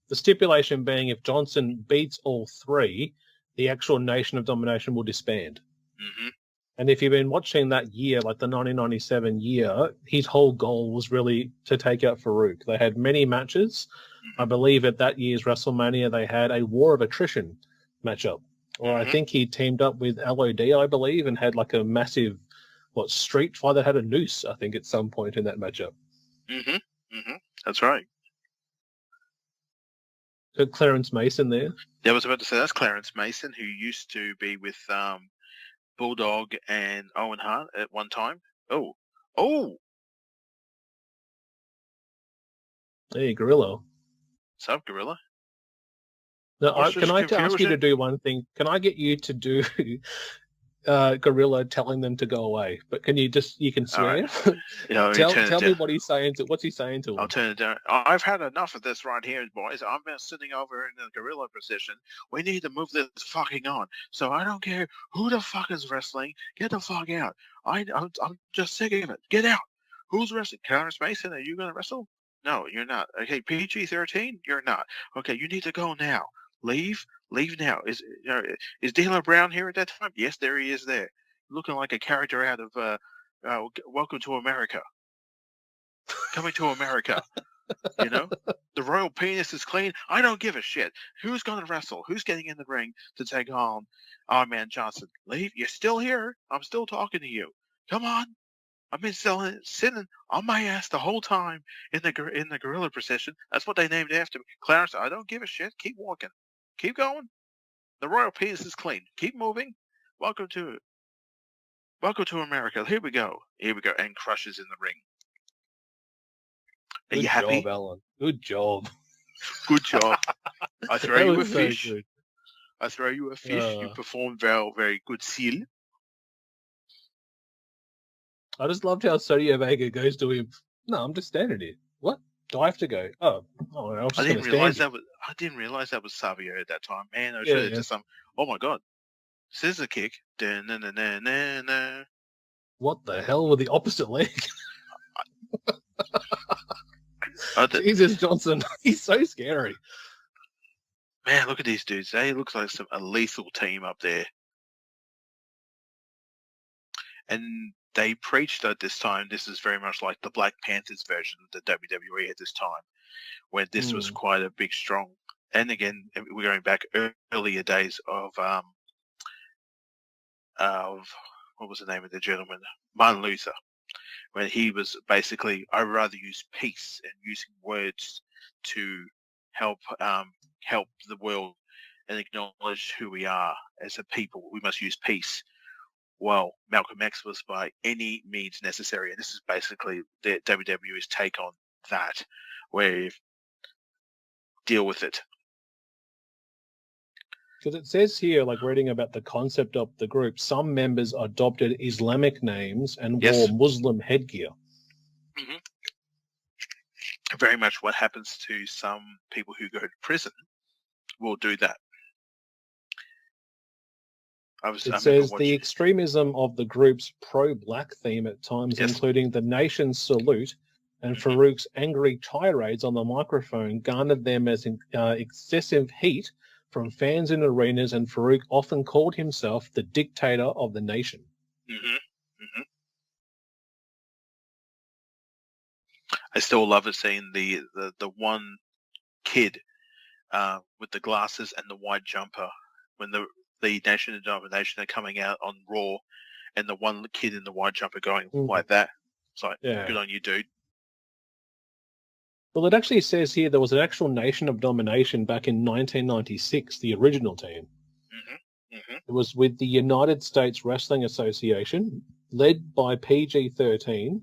The stipulation being if Johnson beats all three, the actual Nation of Domination will disband. Mm-hmm. And if you've been watching that year, like the 1997 year, his whole goal was really to take out Farouk. They had many matches. Mm-hmm. I believe at that year's WrestleMania, they had a War of Attrition matchup. Or I think he teamed up with LOD, I believe, and had like a massive, street fight that had a noose, I think, at some point in that matchup. Mm-hmm. Mm-hmm. That's right. Clarence Mason there. Yeah, I was about to say that's Clarence Mason, who used to be with Bulldog and Owen Hart at one time. Oh! Hey, Gorilla. What's up, Gorilla? No, can I ask you to do one thing? Can I get you to do Gorilla telling them to go away? But can you can swear? Right. Tell me what he's saying what's he saying to him? I'll turn it down. I've had enough of this right here, boys. I'm sitting over in the gorilla position. We need to move this fucking on. So I don't care who the fuck is wrestling. Get the fuck out. I'm just sick of it. Get out. Who's wrestling? Clarence Mason, are you going to wrestle? No, you're not. Okay, PG-13, you're not. Okay, you need to go now. Leave now. Is D'Lo Brown here at that time? Yes, there he is there. Looking like a character out of Welcome to America. Coming to America. The royal penis is clean. I don't give a shit. Who's going to wrestle? Who's getting in the ring to take on our man Johnson? Leave. You're still here. I'm still talking to you. Come on. I've been sitting on my ass the whole time in the gorilla position. That's what they named after me. Clarence, I don't give a shit. Keep walking. Keep going. The royal penis is clean. Keep moving. Welcome to America. Here we go. And crushes in the ring. Are you happy? Good job, Alan. Good job. Good job. I throw you a fish. Good. I throw you a fish. You perform very, very good seal. I just loved how Sonya Vega goes to him. No, I'm just standing here. What? Do I have to go? I didn't realize that was Savio at that time. Man, I should have just oh my god. Scissor kick. Da-na-na-na-na-na. What the hell with the opposite leg? Jesus Johnson, he's so scary. Man, look at these dudes. They look like a lethal team up there. And they preached at this time, this is very much like the Black Panthers version of the WWE at this time, where this was quite a big, strong. And again, we're going back earlier days of what was the name of the gentleman? Martin Luther, when he was basically, I'd rather use peace and using words to help the world and acknowledge who we are as a people. We must use peace. Well, Malcolm X was by any means necessary, and this is basically the WWE's take on that, where you deal with it. Because it says here, like reading about the concept of the group, some members adopted Islamic names and wore Muslim headgear. Mm-hmm. Very much what happens to some people who go to prison will do that. It says the extremism of the group's pro-black theme at times, including the nation's salute and Farouk's angry tirades on the microphone, garnered them as excessive heat from fans in arenas, and Farouk often called himself the dictator of the nation. Mm-hmm. Mm-hmm. I still love it seeing the one kid with the glasses and the white jumper when the Nation of Domination are coming out on Raw, and the one kid in the white jumper going like that. It's like, good on you, dude. Well, it actually says here there was an actual Nation of Domination back in 1996, the original team. Mm-hmm. Mm-hmm. It was with the United States Wrestling Association, led by PG-13.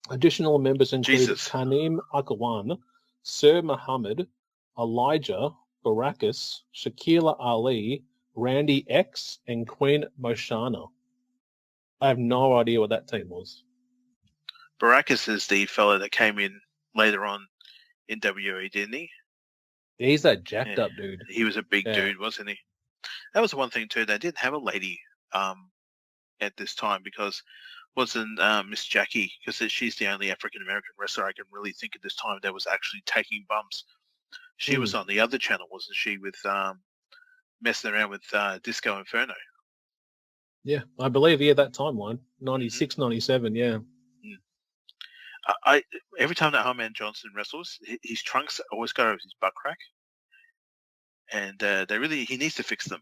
Additional members included Tanim Akawan, Sir Muhammad, Elijah, BroKast, Shaquille Ali, Randy X, and Queen Moshana. I have no idea what that team was. BroKast is the fella that came in later on in WWE, didn't he? Yeah, he's that jacked Yeah. up dude. He was a big Yeah. dude, wasn't he? That was the one thing too. They didn't have a lady at this time because wasn't Miss Jackie, because she's the only African American wrestler I can really think at this time that was actually taking bumps. She was on the other channel, wasn't she, with messing around with Disco Inferno? Yeah, I believe that timeline, 96, 97, yeah. I every time that Harman Johnson wrestles, his trunks always go over his butt crack, and he needs to fix them.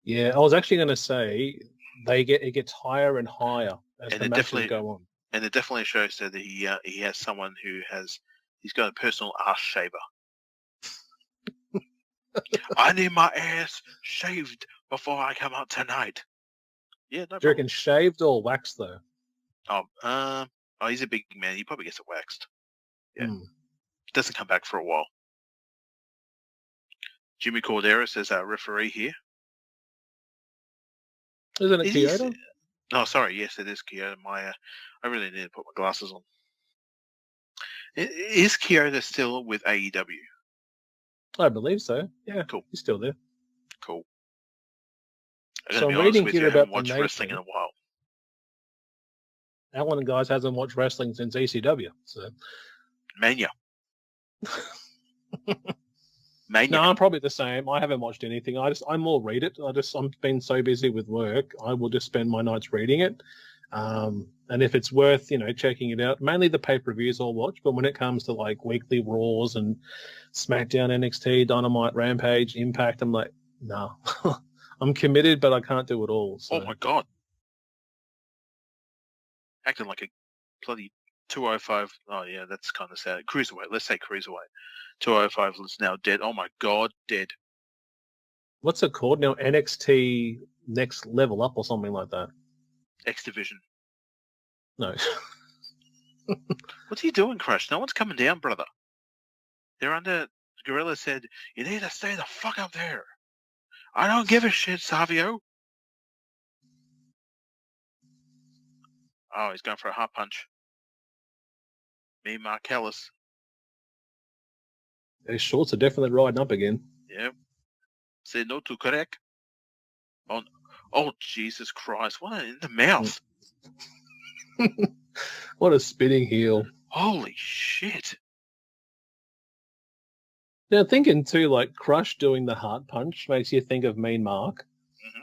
Yeah, I was actually going to say it gets higher and higher as And the matches go on. And it definitely shows that he has someone he's got a personal ass shaver. I need my ass shaved before I come out tonight. Yeah, no Do you problem. reckon shaved or waxed though? Oh, he's a big man. He probably gets it waxed. Yeah, doesn't come back for a while. Jimmy Corderas is our referee here. Isn't it Kyoto? No, sorry. Yes, it is Kyoto. I really need to put my glasses on. Is Kyoto still with AEW? I believe so. Yeah, cool. He's still there. Cool. So I'm reading here about watched wrestling in a while. Alan, guys, hasn't watched wrestling since ECW. So Mania. Mania. No, I'm probably the same. I haven't watched anything. I more read it. I'm been so busy with work. I will just spend my nights reading it. And if it's worth, checking it out, mainly the pay-per-views I'll watch. But when it comes to like weekly Raws and SmackDown, NXT, Dynamite, Rampage, Impact, I'm like, no. I'm committed, but I can't do it all. So. Oh my God. Acting like a bloody 205. Oh yeah, that's kind of sad. Cruiserweight. Let's say Cruiserweight. 205 is now dead. Oh my God, dead. What's it called now? NXT Next Level Up or something like that? X Division. No. What's he doing, Crush? No one's coming down, brother. They're under. Gorilla said, "You need to stay the fuck up there." I don't give a shit, Savio. Oh, he's going for a hot punch. Me, Mark Ellis. His shorts are definitely riding up again. Yep. Say no to correct. Oh, Jesus Christ. What in the mouth? What a spinning heel. Holy shit. Now, thinking too, like Crush doing the heart punch makes you think of Mean Mark.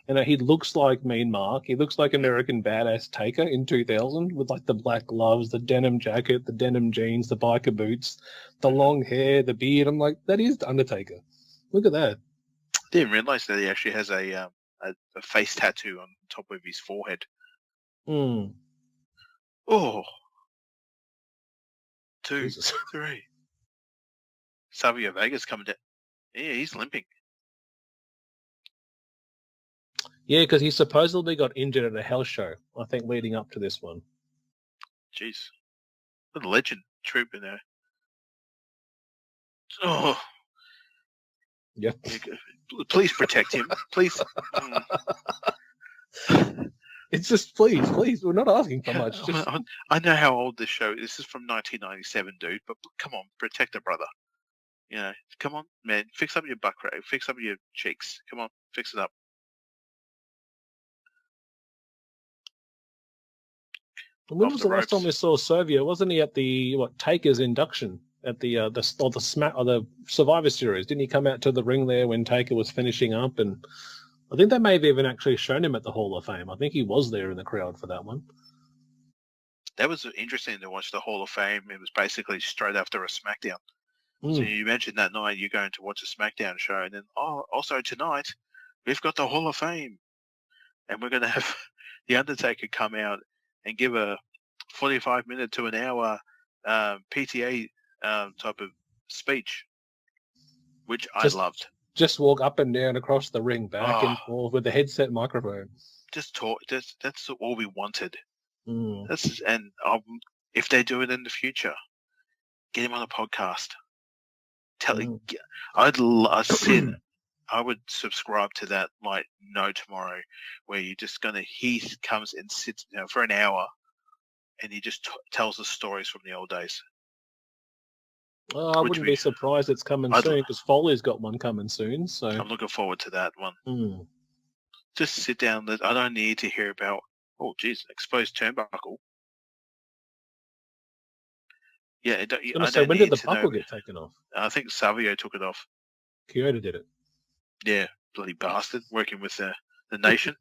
Mm-hmm. He looks like Mean Mark. He looks like American Badass Taker in 2000 with like the black gloves, the denim jacket, the denim jeans, the biker boots, the long hair, the beard. I'm like, that is the Undertaker. Look at that. Didn't realize that he actually has a face tattoo on top of his forehead. Oh. 2, 3. Savio Vega's coming down. Yeah, he's limping. Yeah, because he supposedly got injured at a Hell show, I think, leading up to this one. Jeez. What a legend troop in there. Oh. Yeah. Please protect him. Please. It's just, please, we're not asking for much. Just... I know how old this show is. This is from 1997, dude, but come on, protect a brother. Come on, man. Fix up your butt crack. Fix up your cheeks. Come on, fix it up. When was the last time we saw Savio? Wasn't he at the Taker's induction at the Survivor Series? Didn't he come out to the ring there when Taker was finishing up? And I think they may have even actually shown him at the Hall of Fame. I think he was there in the crowd for that one. That was interesting to watch the Hall of Fame. It was basically straight after a SmackDown. So you mentioned that night you're going to watch a SmackDown show, and then also tonight we've got the Hall of Fame, and we're going to have the Undertaker come out and give a 45-minute to an hour PTA type of speech, which I loved. Just walk up and down across the ring, back and forth with the headset microphone. Just talk. That's all we wanted. If they do it in the future, get him on a podcast. I would subscribe to that like no tomorrow, where you're just he comes and sits for an hour, and he just tells us stories from the old days. I Which wouldn't we- be surprised it's coming I'd- soon because Foley's got one coming soon. So I'm looking forward to that one. Hmm. Just sit down. I don't need to hear about, oh, geez, exposed turnbuckle. Yeah, I was I gonna say, don't when did need the to know. buckle get taken off? I think Savio took it off. Kyoto did it. Yeah, bloody bastard, working with the nation.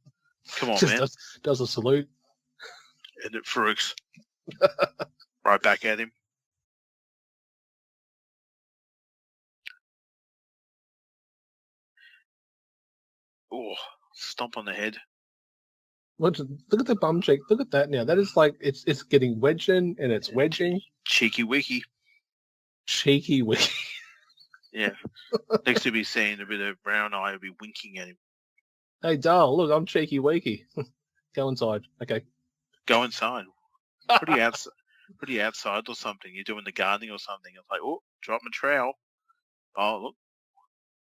Come on, Just man. does a salute. And it Farouk's right back at him. Oh, stomp on the head. Look at the bum cheek. Look at that now. That is like it's getting wedging and it's wedging. Cheeky wiki. Cheeky wee. Yeah. Next to be seeing a bit of brown eye, will be winking at him. Hey, Dale, look, I'm cheeky weaky. Go inside. Okay. Go inside. Pretty outside or something. You're doing the gardening or something. It's like, oh, drop my trowel. Oh, look.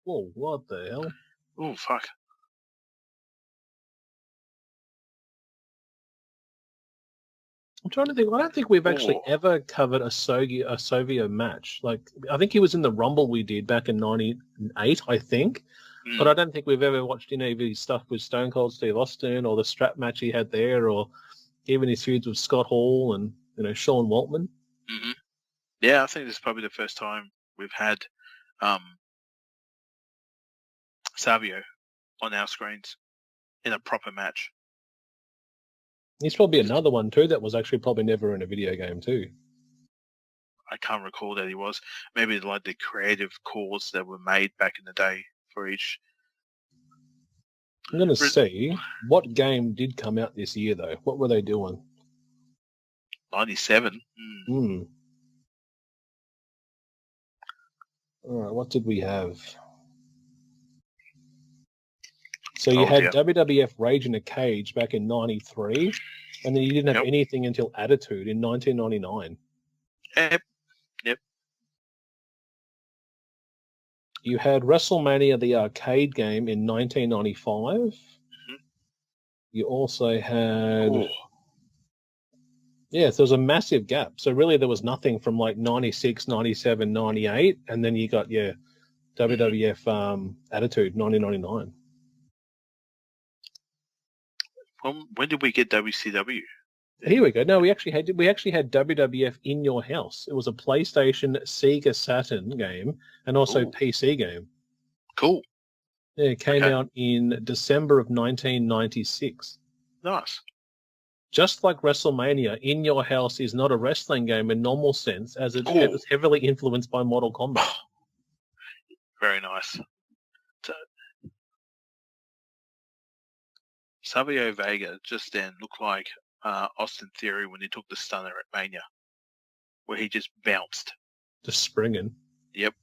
Whoa, what the hell? Oh, fuck. I'm trying to think. I don't think we've actually ever covered a Sovio match. Like, I think he was in the Rumble we did back in '98, I think. Mm. But I don't think we've ever watched any of his stuff with Stone Cold Steve Austin or the strap match he had there, or even his feuds with Scott Hall and Sean Waltman. Mm-hmm. Yeah, I think this is probably the first time we've had Savio on our screens in a proper match. He's probably another one too that was actually probably never in a video game too. I can't recall that he was. Maybe like the creative calls that were made back in the day for each. I'm going to see what game did come out this year though. What were they doing? 97. All right, what did we have? So you had WWF Rage in a Cage back in '93, and then you didn't have anything until Attitude in 1999. Yep. You had WrestleMania, the arcade game, in 1995. Mm-hmm. You also had... Yeah, so there was a massive gap. So really there was nothing from like 96, 97, 98, and then you got, WWF Attitude, 1999. When did we get WCW? Here we go. No, we actually had WWF In Your House. It was a PlayStation, Sega Saturn game, and also PC game. Cool. Yeah, it came out in December of 1996. Nice. Just like WrestleMania, In Your House is not a wrestling game in normal sense, as it was heavily influenced by Mortal Kombat. Very nice. Savio Vega just then looked like Austin Theory when he took the stunner at Mania, where he just bounced. Just springing. Yep.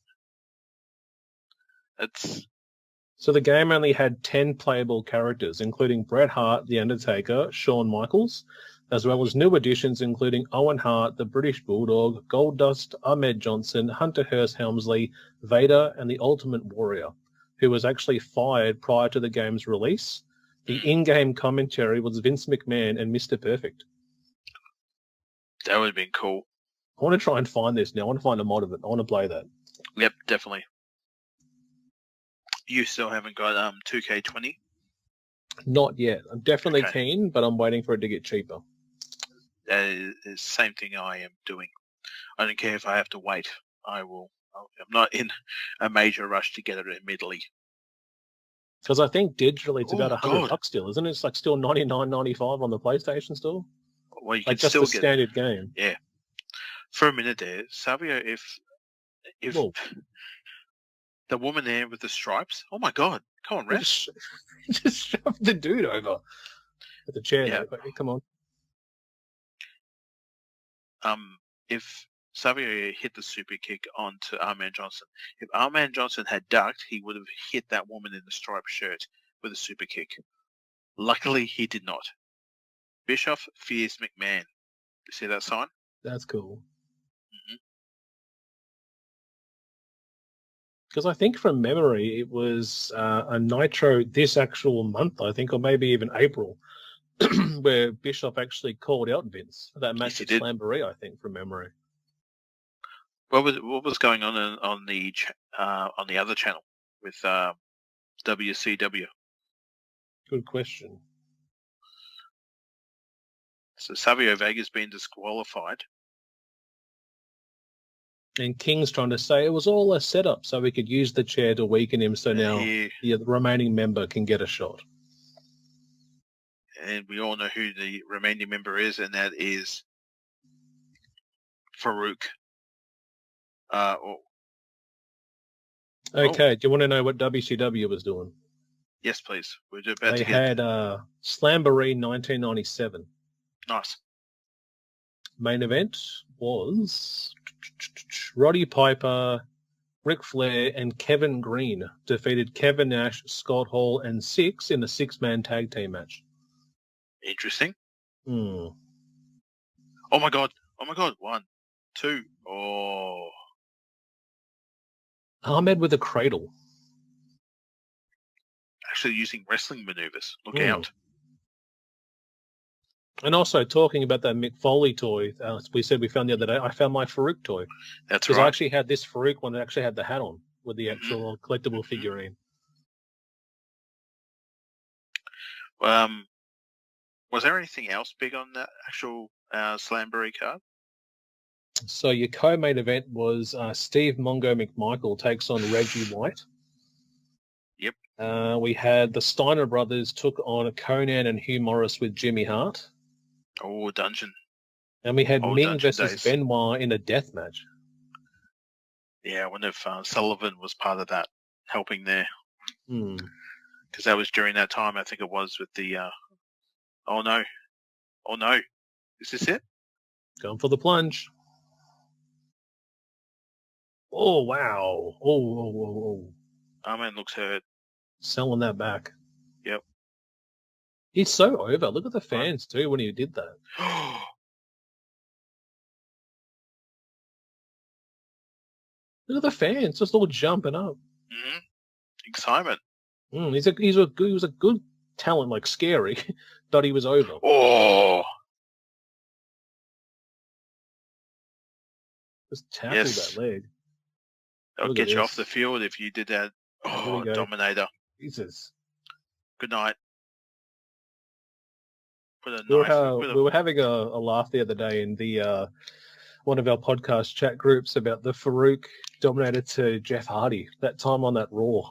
So the game only had 10 playable characters, including Bret Hart, The Undertaker, Shawn Michaels, as well as new additions including Owen Hart, the British Bulldog, Goldust, Ahmed Johnson, Hunter Hearst Helmsley, Vader, and the Ultimate Warrior, who was actually fired prior to the game's release. The in-game commentary was Vince McMahon and Mr. Perfect. That would have been cool. I want to try and find this now. I want to find a mod of it. I want to play that. Yep, definitely. You still haven't got 2K20? Not yet. I'm definitely keen, but I'm waiting for it to get cheaper. That is the same thing I am doing. I don't care if I have to wait. I will. I'm not in a major rush to get it immediately. Because I think digitally it's about $100 still, isn't it? It's like still $99.95 on the PlayStation still. Well, you like can just still a standard game. Yeah. For a minute there, Savio, if the woman there with the stripes, oh my God, come on, ref. Just shove the dude over with the chair. Yeah. Come on. If Savio hit the super kick onto Arman Johnson, if Arman Johnson had ducked, he would have hit that woman in the striped shirt with a super kick. Luckily, he did not. Bischoff fears McMahon. You see that sign? That's cool. Because I think from memory, it was a Nitro this actual month, I think, or maybe even April, where Bischoff actually called out Vince for that match at Slamboree, I think, from memory. What was going on the other channel with WCW? Good question. So Savio Vega's been disqualified. And King's trying to say it was all a setup so we could use the chair to weaken him so now the remaining member can get a shot. And we all know who the remaining member is, and that is Farouk. Okay, do you want to know what WCW was doing? Yes, please. We're about They to get... had Slamboree 1997. Nice. Main event was Roddy Piper, Ric Flair, and Kevin Green defeated Kevin Nash, Scott Hall, and Six in a 6-man tag team match. Interesting. Hmm. Oh my god. 1, 2. Oh. Ahmed with a cradle. Actually using wrestling maneuvers. Look out. And also, talking about that Mick Foley toy, we said we found the other day, I found my Farouk toy. That's right. Because I actually had this Farouk one that actually had the hat on with the actual collectible figurine. Was there anything else big on that actual Slamboree card? So your co-main event was Steve Mongo McMichael takes on Reggie White. Yep. We had the Steiner brothers took on Conan and Hugh Morris with Jimmy Hart. Oh, Dungeon. And we had Ming Dungeon versus days. Benoit in a death match. Yeah, I wonder if Sullivan was part of that, helping there. Hmm. Because that was during that time, I think it was, with the... Oh no. Is this it? Going for the plunge. Oh, wow. Oh. Our man looks hurt. Selling that back. Yep. He's so over. Look at the fans, too, when he did that. Look at the fans just all jumping up. Mm-hmm. Excitement. He was a good talent, like scary, but he was over. Oh. Just tackled that leg. That'll get you off the field if you did that. Oh, Dominator. Jesus. Good night. Put a We knife. were having a laugh the other day in the one of our podcast chat groups about the Farouk Dominator to Jeff Hardy, that time on that Raw.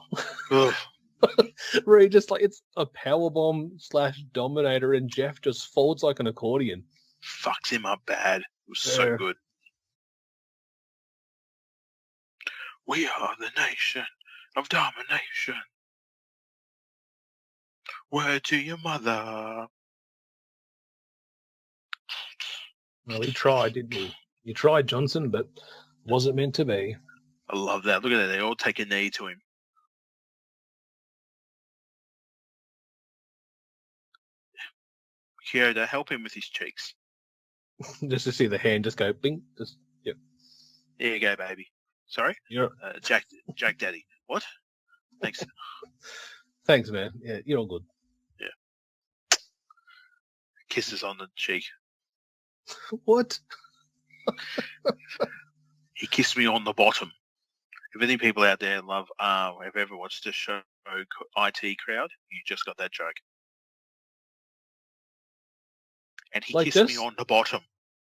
Where he just it's a powerbomb / Dominator and Jeff just folds like an accordion. Fucks him up bad. It was so good. We are the nation of domination. Word to your mother. Well, he tried, didn't he? You tried, Johnson, but wasn't meant to be. I love that. Look at that. They all take a knee to him. Kyoto, help him with his cheeks. Just to see the hand just go bing. Just yep. There you go, baby. Sorry? You're Jack Daddy. What? Thanks. Thanks, man. Yeah, you're all good. Yeah. Kisses on the cheek. What? He kissed me on the bottom. If any people out there love, have ever watched the show IT Crowd, you just got that joke. And he kissed me on the bottom.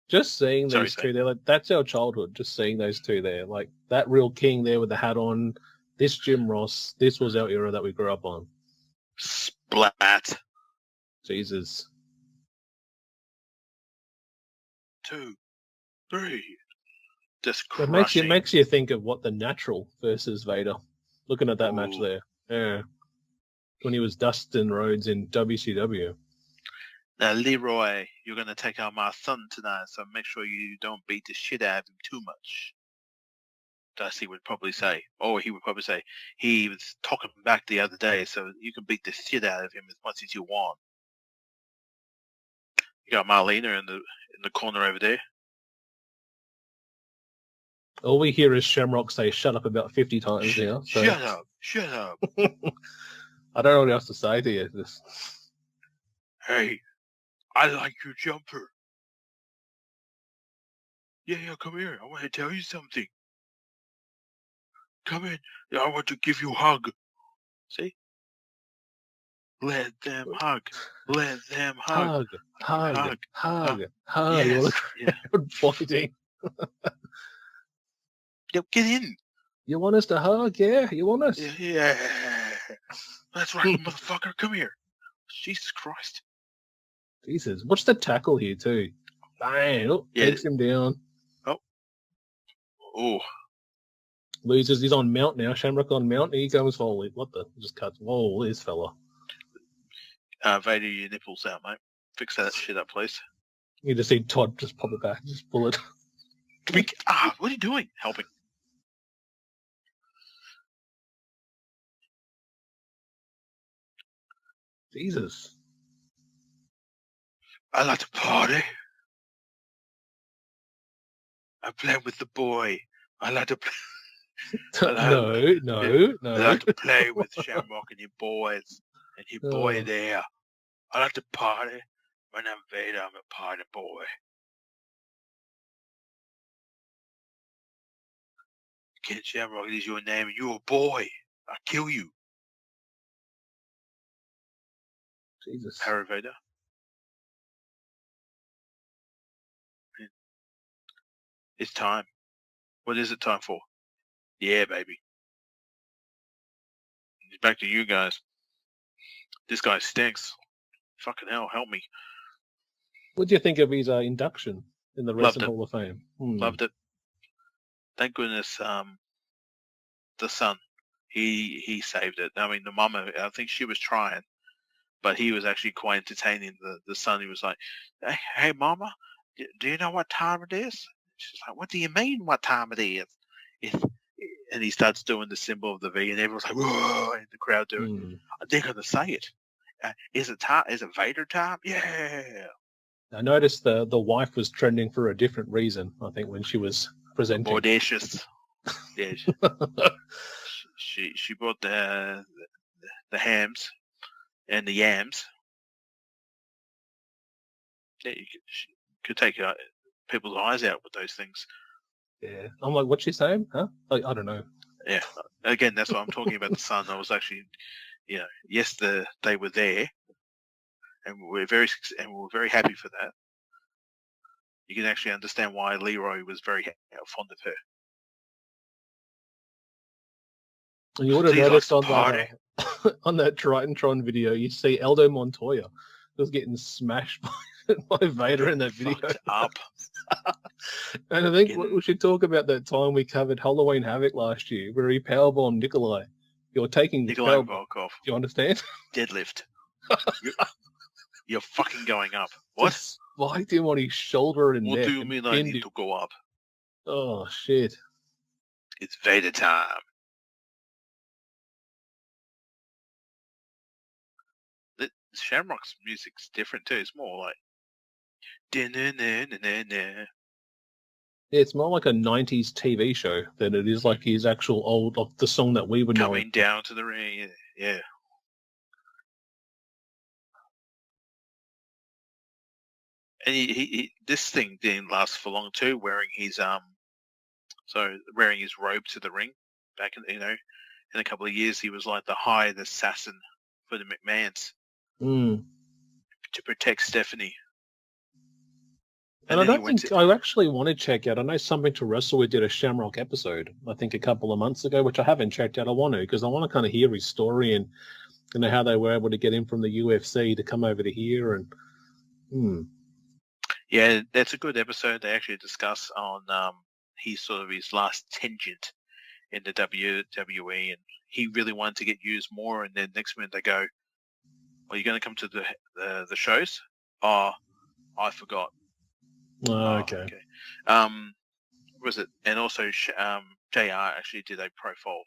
Just seeing those two there, that's our childhood. Just seeing those two there, like that real king there with the hat on. This Jim Ross. This was our era that we grew up on. Splat. Jesus. 2, 3. Just crushing. It makes you think of what the Natural versus Vader. Looking at that match there. Yeah. When he was Dustin Rhodes in WCW. Now, Leroy, you're going to take out my son tonight, so make sure you don't beat the shit out of him too much. Dusty would probably say. Or he would probably say, he was talking back the other day, so you can beat the shit out of him as much as you want. You got Marlena in the corner over there. All we hear is Shamrock say "shut up" about 50 times now. So. Shut up! I don't know what else to say to you. Hey, I like your jumper. Yeah, come here. I want to tell you something. come in. I want to give you a hug. See? Let them hug. Let them hug. Hug. You Yes. want Yeah. pointing. Yep, get in. You want us to hug? Yeah, you want us? Yeah. That's right, motherfucker. Come here. Jesus Christ. Jesus, watch the tackle here too. Bang! Oh, Yeah. takes him down. Oh. Loses. He's on mount now. Shamrock on mount. Here comes Foley. What the? Just cuts. Whoa, this fella. Vader, your nipples out, mate. Fix that shit up, please. You just see Todd just pop it back. Just pull it. What are you doing? Helping. Jesus. I like to party. I play with the boy. I like to play. No. I like to play with Shamrock and your boys and your boy there. I like to party. When I'm Vader, I'm a party boy. Ken Shamrock, it is your name, and you're a boy. I'll kill you. Jesus. Harry Vader. It's time. What is it time for? Yeah, baby. Back to you guys. This guy stinks. Fucking hell, help me. What do you think of his induction in the Loved Wrestling it. Hall of Fame? Loved it. Thank goodness the son, he saved it. I mean, the mama, I think she was trying, but he was actually quite entertaining. The son, he was like, hey mama, do you know what time it is? She's like, what do you mean what time it is? And he starts doing the symbol of the V, and everyone's like, whoa, and the crowd doing, they're going to say it. Is it time? Is it Vader time? Yeah. I noticed the wife was trending for a different reason, I think, when she was presenting. Audacious. Yeah. She brought the hams and the yams. Yeah, she could take people's eyes out with those things. Yeah. I'm like, what's she saying? Huh? I don't know. Yeah. Again, that's what I'm talking about. The son. I was actually, yes, they were there, and we were very happy for that. You can actually understand why Leroy was very fond of her. And you would have noticed on that Tritantron video, you see Aldo Montoya was getting smashed by Vader in that video. Fucked up. And I think we should talk about that time we covered Halloween Havoc last year, where he powerbombed Nikolai. You're taking Nikolai Volkov. Do you understand? Deadlift. You're fucking going up. What? Spiked him on his shoulder and neck. What do you mean I need to go up? Oh, shit. It's Vader time. Shamrock's music's different too. It's more like Yeah, it's more like a 90s TV show than it is like his actual old, like the song that we would know. Coming down to the ring, yeah. And he this thing didn't last for long too, wearing his robe to the ring. Back in a couple of years, he was like the hired assassin for the McMahons to protect Stephanie. And I don't think I actually want to check out. I know Something to Wrestle. We did a Shamrock episode, I think, a couple of months ago, which I haven't checked out. I want to, because I want to kind of hear his story and how they were able to get him from the UFC to come over to here. And yeah, that's a good episode. They actually discuss on his last tangent in the WWE, and he really wanted to get used more. And then next minute they go, "Are you going to come to the shows?" Oh, I forgot. Okay. Was it? And also, JR actually did a profile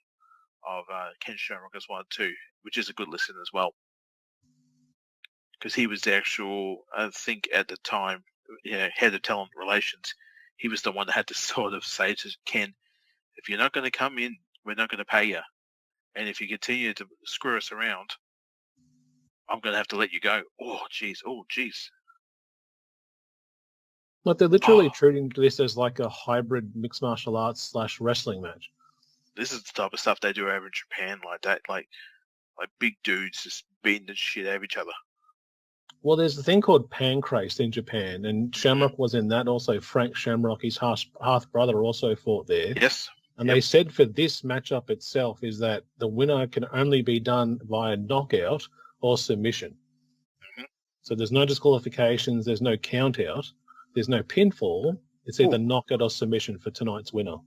of Ken Shamrock as well too, which is a good listen as well, because he was the actual, I think at the time, head of talent relations. He was the one that had to sort of say to Ken, "If you're not going to come in, we're not going to pay you, and if you continue to screw us around, I'm going to have to let you go." Oh, jeez. Like they're literally treating this as like a hybrid mixed martial arts / wrestling match. This is the type of stuff they do over in Japan, like that, like big dudes just beating the shit out of each other. Well, there's a thing called Pancrase in Japan, and Shamrock was in that. Also, Frank Shamrock, his half brother, also fought there. Yes. And they said for this matchup itself is that the winner can only be done via knockout or submission. Mhm. So there's no disqualifications, there's no count out, there's no pinfall. It's either knockout or submission for tonight's winner.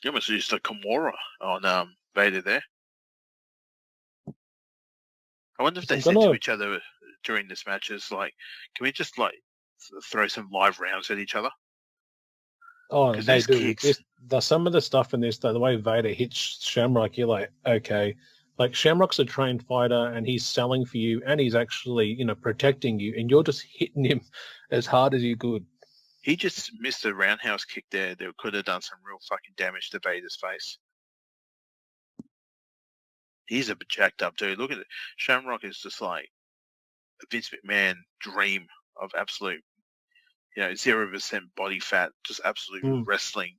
You almost used a Kimura on Vader there. I wonder if they said to each other during this match, is like, can we just like throw some live rounds at each other? Oh, they do. Some of the stuff in this, the way Vader hits Shamrock, you're like, okay. Like, Shamrock's a trained fighter, and he's selling for you, and he's actually, protecting you, and you're just hitting him as hard as you could. He just missed a roundhouse kick there that could have done some real fucking damage to Vader's face. He's a jacked up dude. Look at it. Shamrock is just like a Vince McMahon dream of absolute, 0% body fat, just absolute wrestling.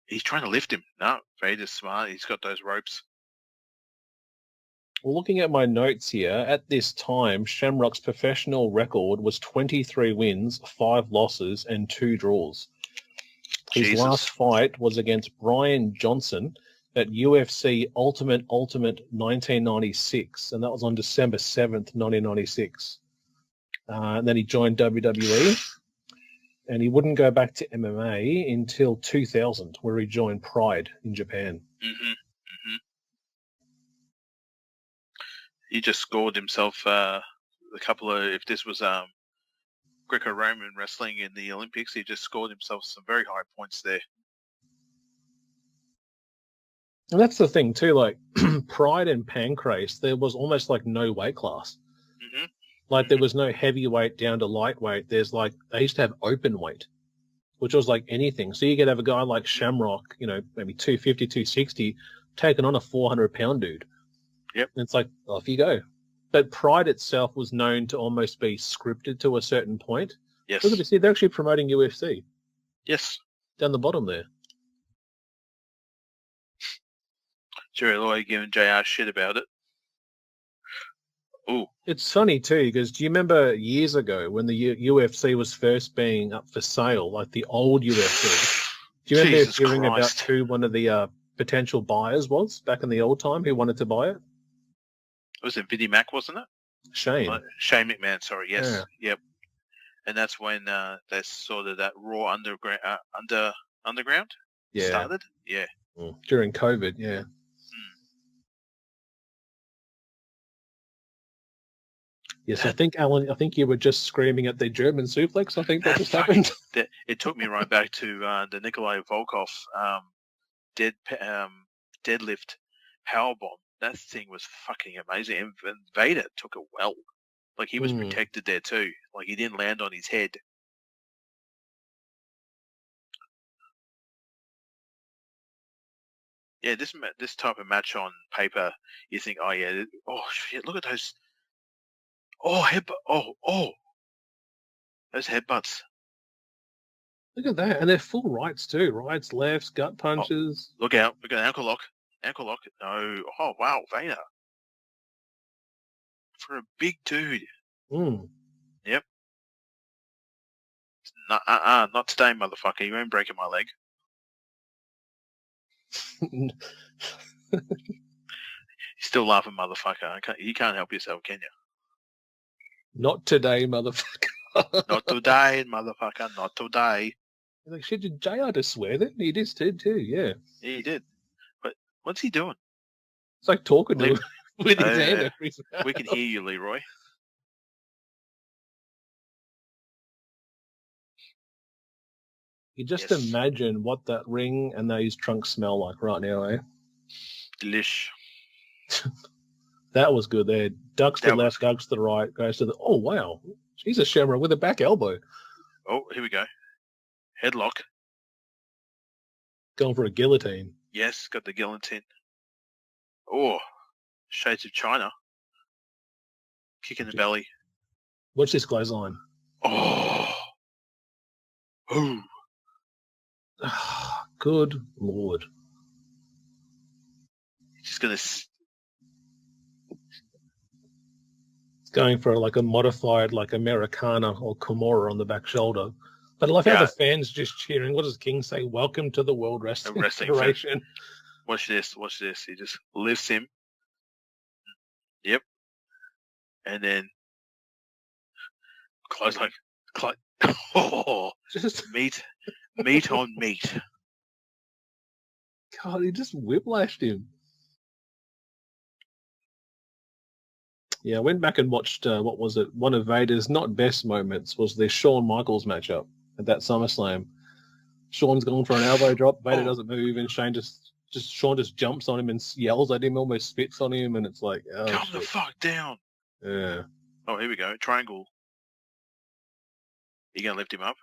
He's trying to lift him. No, Vader's smart. He's got those ropes. Well, looking at my notes here, at this time, Shamrock's professional record was 23 wins, 5 losses, and 2 draws. His last fight was against Brian Johnson at UFC Ultimate 1996, and that was on December 7th, 1996. And then he joined WWE, and he wouldn't go back to MMA until 2000, where he joined Pride in Japan. He just scored himself a couple of, if this was Greco-Roman wrestling in the Olympics, he just scored himself some very high points there. And that's the thing too, like Pride and Pancrase, there was almost like no weight class. Mm-hmm. Like there was no heavyweight down to lightweight. There's like, they used to have open weight, which was like anything. So you could have a guy like Shamrock, maybe 250, 260, taking on a 400-pound dude. Yep. And it's like, off you go. But Pride itself was known to almost be scripted to a certain point. Yes. Look at this. They're actually promoting UFC. Yes. Down the bottom there. Jerry Lawyer giving JR shit about it. Ooh. It's funny too, because do you remember years ago when the UFC was first being up for sale, like the old UFC? Do you remember hearing about who one of the potential buyers was back in the old time who wanted to buy it? Was it Vinnie Mac, wasn't it? Shane McMahon, sorry, yes. Yeah. Yep. And that's when they sort of that Raw underground started? Yeah. During COVID, yeah. Yes, I think, Alan, you were just screaming at the German suplex. I think that just happened. It took me right back to the Nikolai Volkov deadlift powerbomb. That thing was fucking amazing. And Vader took it well. Like, he was protected there too. Like, he didn't land on his head. Yeah, this type of match on paper, you think, oh yeah, oh shit, look at those. Oh, headbutt. Oh. Those headbutts. Look at that. And they're full rights too. Rights, lefts, gut punches. Look out. Look at ankle lock. Ankle lock. No. Oh, wow. Vader. For a big dude. Yep. Not today, motherfucker. You ain't breaking my leg. Mm. You're still laughing, motherfucker. You can't help yourself, can you? Not today, motherfucker. Not today, motherfucker. Not today. Like, shit, did JR just swear then? He did too, yeah. Yeah, he did. But what's he doing? It's like talking to him with his hand over his mouth. We can hear you, Leroy. You just imagine what that ring and those trunks smell like right now, eh? Delish. That was good there. Ducks to the left, ducks to the right, goes to the... Oh, wow. She's a Shamrock with a back elbow. Oh, here we go. Headlock. Going for a guillotine. Yes, got the guillotine. Oh, Shades of China. Kick in the belly. Watch this clothesline. Oh. Ooh. Good Lord. He's just gonna. Going for like a modified like Americana or Kimura on the back shoulder. But I love how the fans just cheering. What does King say? Welcome to the World Wrestling Federation. Watch this. He just lifts him. Yep. And then close. Oh, just meat on meat. God, he just whiplashed him. Yeah, I went back and watched, what was it? One of Vader's not best moments was the Shawn Michaels matchup at that SummerSlam. Shawn's gone for an elbow drop. Vader doesn't move, and Shawn just jumps on him and yells at him, almost spits on him, and it's like, oh, calm the fuck down. Yeah. Oh, here we go. Triangle. You gonna lift him up?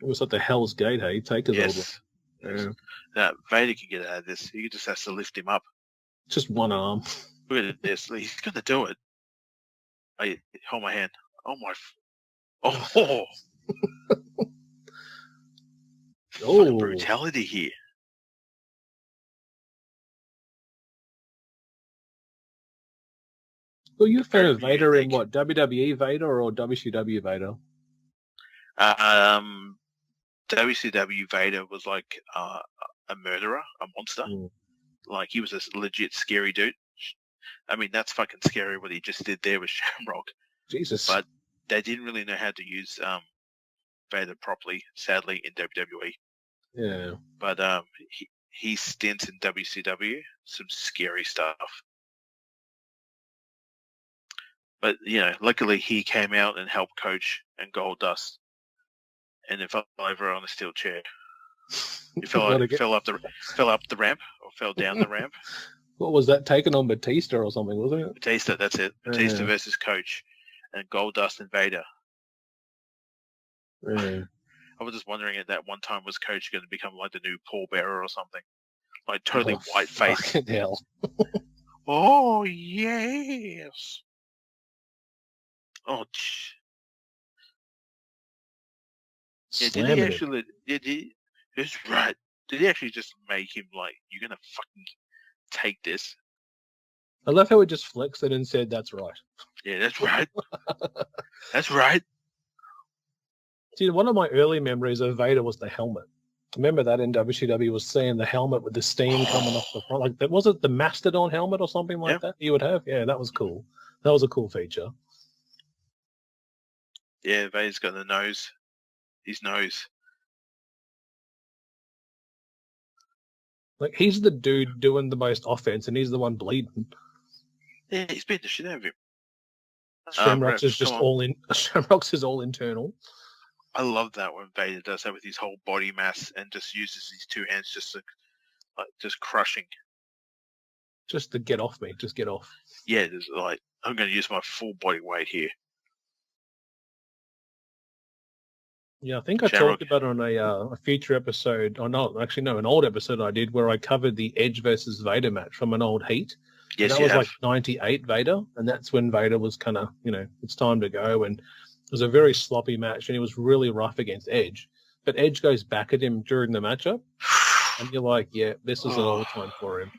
It was like the Hell's Gate, hey? Take his yes. Yeah. Now, Vader can get out of this. He just has to lift him up. Just one arm. Look at this. He's gonna do it. Hey, hold my hand. Oh my. Oh. Oh. Brutality here. Well, you a fan of Vader in what? WWE Vader or WCW Vader? WCW Vader was like a murderer, a monster. Like, he was a legit scary dude. I mean, that's fucking scary what he just did there with Shamrock. Jesus. But they didn't really know how to use Vader properly, sadly, in WWE. Yeah. But he stints in WCW, some scary stuff. But, you know, luckily he came out and helped coach and Goldust. And it fell over on a steel chair. He fell up the ramp, or fell down the ramp. What was that, taken on Batista or something, wasn't it? Batista, that's it. Batista versus Coach, and Goldust and Vader. Yeah. I was just wondering at that one time, was Coach going to become like the new Paul Bearer or something? Like totally white face. Fucking hell. Oh, yes. Oh, yeah, did he actually, that's right. Did he actually just make him like, you're going to fucking take this? I love how he just flexed it and said, that's right. Yeah, that's right. That's right. See, one of my early memories of Vader was the helmet. Remember that in WCW was seeing the helmet with the steam coming off the front. Like, was it the Mastodon helmet or something like that you would have? Yeah, that was cool. That was a cool feature. Yeah, Vader's got the nose. His nose. Like, he's the dude doing the most offense, and he's the one bleeding. Yeah, he's beating the shit out of him. Shamrock's is just all in. Shamrock's is all internal. I love that when Vader does that with his whole body mass and just uses his two hands just to, like, just crushing. Just to get off me. Just get off. Yeah, just like, I'm going to use my full body weight here. Yeah, I think I talked about it on a future episode, or not, actually, no, an old episode I did where I covered the Edge versus Vader match from an old Heat. Yes, that was like 98 Vader, and that's when Vader was kind of, you know, it's time to go, and it was a very sloppy match, and he was really rough against Edge. But Edge goes back at him during the matchup, and you're like, yeah, this is an all time for him.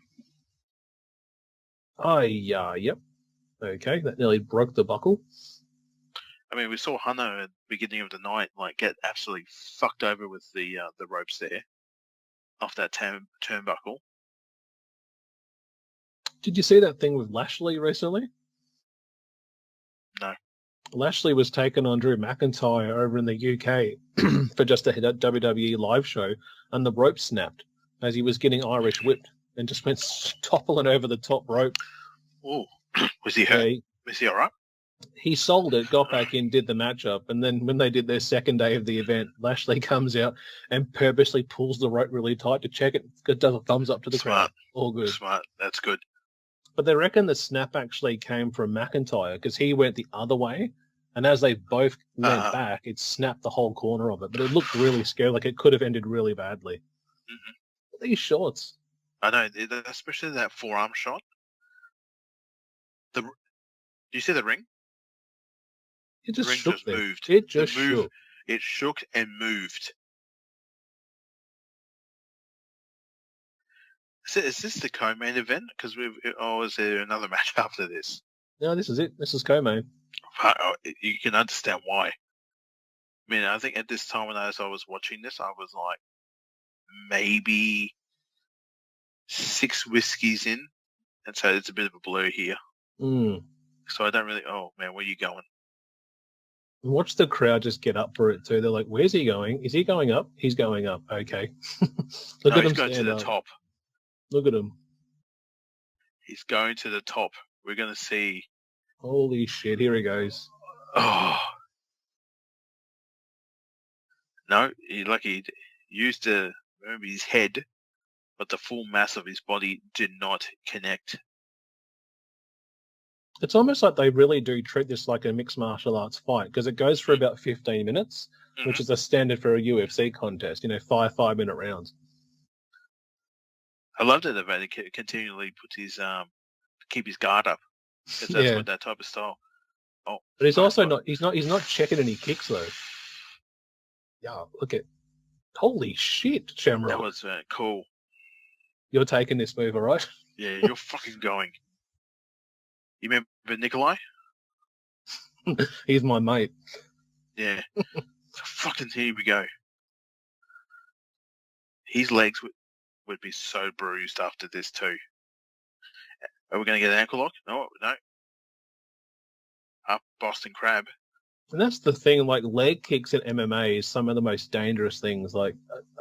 Yep. Okay, that nearly broke the buckle. I mean, we saw Hunter at the beginning of the night, like, get absolutely fucked over with the ropes there, off that turnbuckle. Did you see that thing with Lashley recently? No. Lashley was taken on Drew McIntyre over in the UK for just a WWE live show, and the rope snapped as he was getting Irish whipped and just went toppling over the top rope. Oh, was he hurt? Was he all right? He sold it, got back in, did the matchup, and then when they did their second day of the event, Lashley comes out and purposely pulls the rope really tight to check it. Does a thumbs up to the crowd. All good. Smart. That's good. But they reckon the snap actually came from McIntyre because he went the other way, and as they both went back, it snapped the whole corner of it. But it looked really scary, like it could have ended really badly. Mm-hmm. These shorts. I know, especially that forearm shot. Do you see the ring? It just moved. It just shook. It shook and moved. Is this the co-main event? Because is there another match after this? No, this is it. This is co-main. You can understand why. I mean, I think at this time when I was watching this, I was like maybe 6 whiskeys in, and so it's a bit of a blur here. So I don't really. Oh man, where are you going? Watch the crowd just get up for it too. They're like, "Where's he going? Is he going up? He's going up. Okay." Look at him going to the top. Look at him. He's going to the top. We're going to see. Holy shit! Here he goes. Oh no! He used maybe his head, but the full mass of his body did not connect. It's almost like they really do treat this like a mixed martial arts fight because it goes for about 15 minutes, which is a standard for a UFC contest. 5-minute rounds. I love that Vader continually puts his keep his guard up because that's what that type of style. Oh, but he's also not. He's not checking any kicks though. Yeah, look at. Holy shit, Shamrock. That was cool. You're taking this move, all right? Yeah, you're fucking going. You remember Nikolai? He's my mate. Yeah. Fucking here we go. His legs would be so bruised after this too. Are we going to get an ankle lock? No. Up Boston Crab. And that's the thing, like leg kicks in MMA is some of the most dangerous things. Like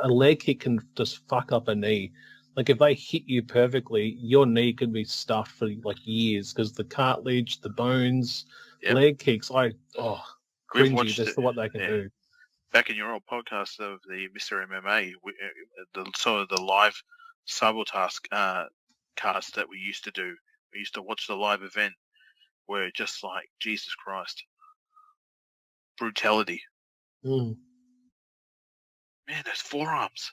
a leg kick can just fuck up a knee. Like if they hit you perfectly, your knee could be stuffed for like years because the cartilage, the bones, leg kicks, cringy just for what they can do. Back in your old podcast of the Mr. MMA, the live simulcast cast that we used to do, we used to watch the live event where just like, Jesus Christ, brutality. Man, those forearms.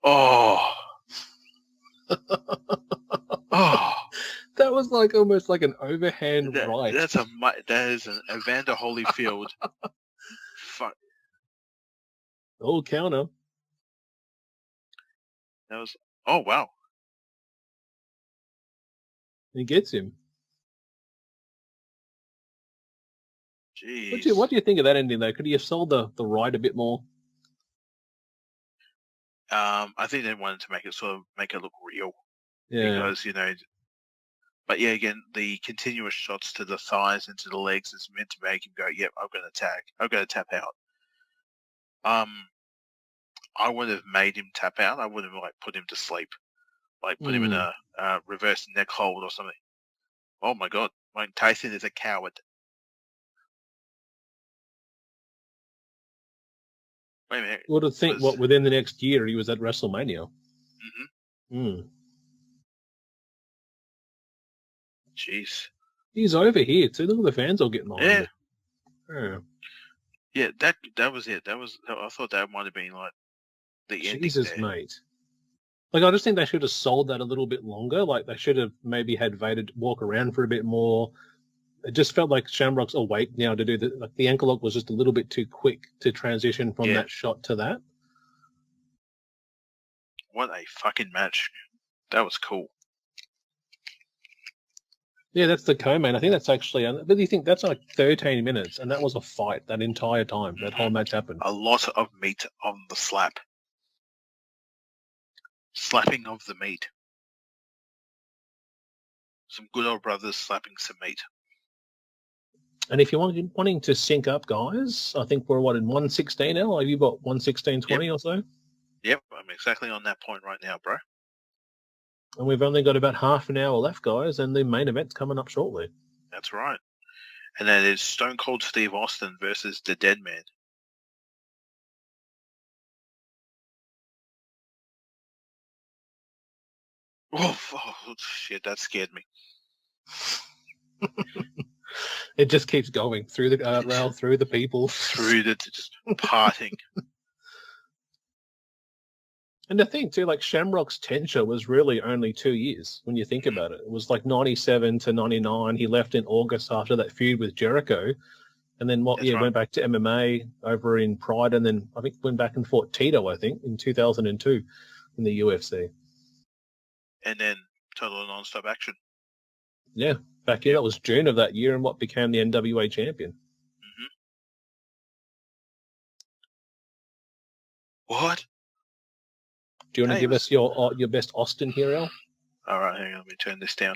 Oh. That was like almost like an overhand right. That is an Evander Holyfield. Fuck. Oh, counter. That was. Oh wow. He gets him. Jeez. What do you think of that ending though? Could he have sold the right a bit more? I think they wanted to make it look real. Yeah. Because, but yeah, again, the continuous shots to the thighs and to the legs is meant to make him go, yep, I'm going to tap out. I would have made him tap out. I would have put him to sleep. Put him in a reverse neck hold or something. Oh my God. Mike Tyson is a coward. Wait a minute. Well, to think within the next year he was at WrestleMania. Jeez. He's over here too. Look at the fans all getting on. Yeah. Yeah, that was it. I thought that might have been like the ending. Jesus, mate. Like I just think they should have sold that a little bit longer. Like they should have maybe had Vader walk around for a bit more. It just felt like Shamrock's awake now to do the ankle lock was just a little bit too quick to transition from that shot to that. What a fucking match. That was cool. Yeah, that's the co-main. I think that's actually, but you think that's like 13 minutes and that was a fight that entire time. That whole match happened. A lot of meat on the slap. Slapping of the meat. Some good old brothers slapping some meat. And if you're wanting to sync up, guys, I think we're in 116 now. Have you got 116.20 or so? Yep, I'm exactly on that point right now, bro. And we've only got about half an hour left, guys, and the main event's coming up shortly. That's right. And that is Stone Cold Steve Austin versus the Dead Man. Oh shit, that scared me. It just keeps going through the guardrail, through the people. Through the just parting. And the thing too, like Shamrock's tenure was really only 2 years when you think about it. It was like 97 to 99. He left in August after that feud with Jericho. And then went back to MMA over in Pride, and then I think went back and fought Tito, I think, in 2002 in the UFC. And then total non-stop action. Yeah, back here, that was June of that year, and what became the NWA champion. What? Do you want to give us your best Austin here, Al? All right, hang on, let me turn this down.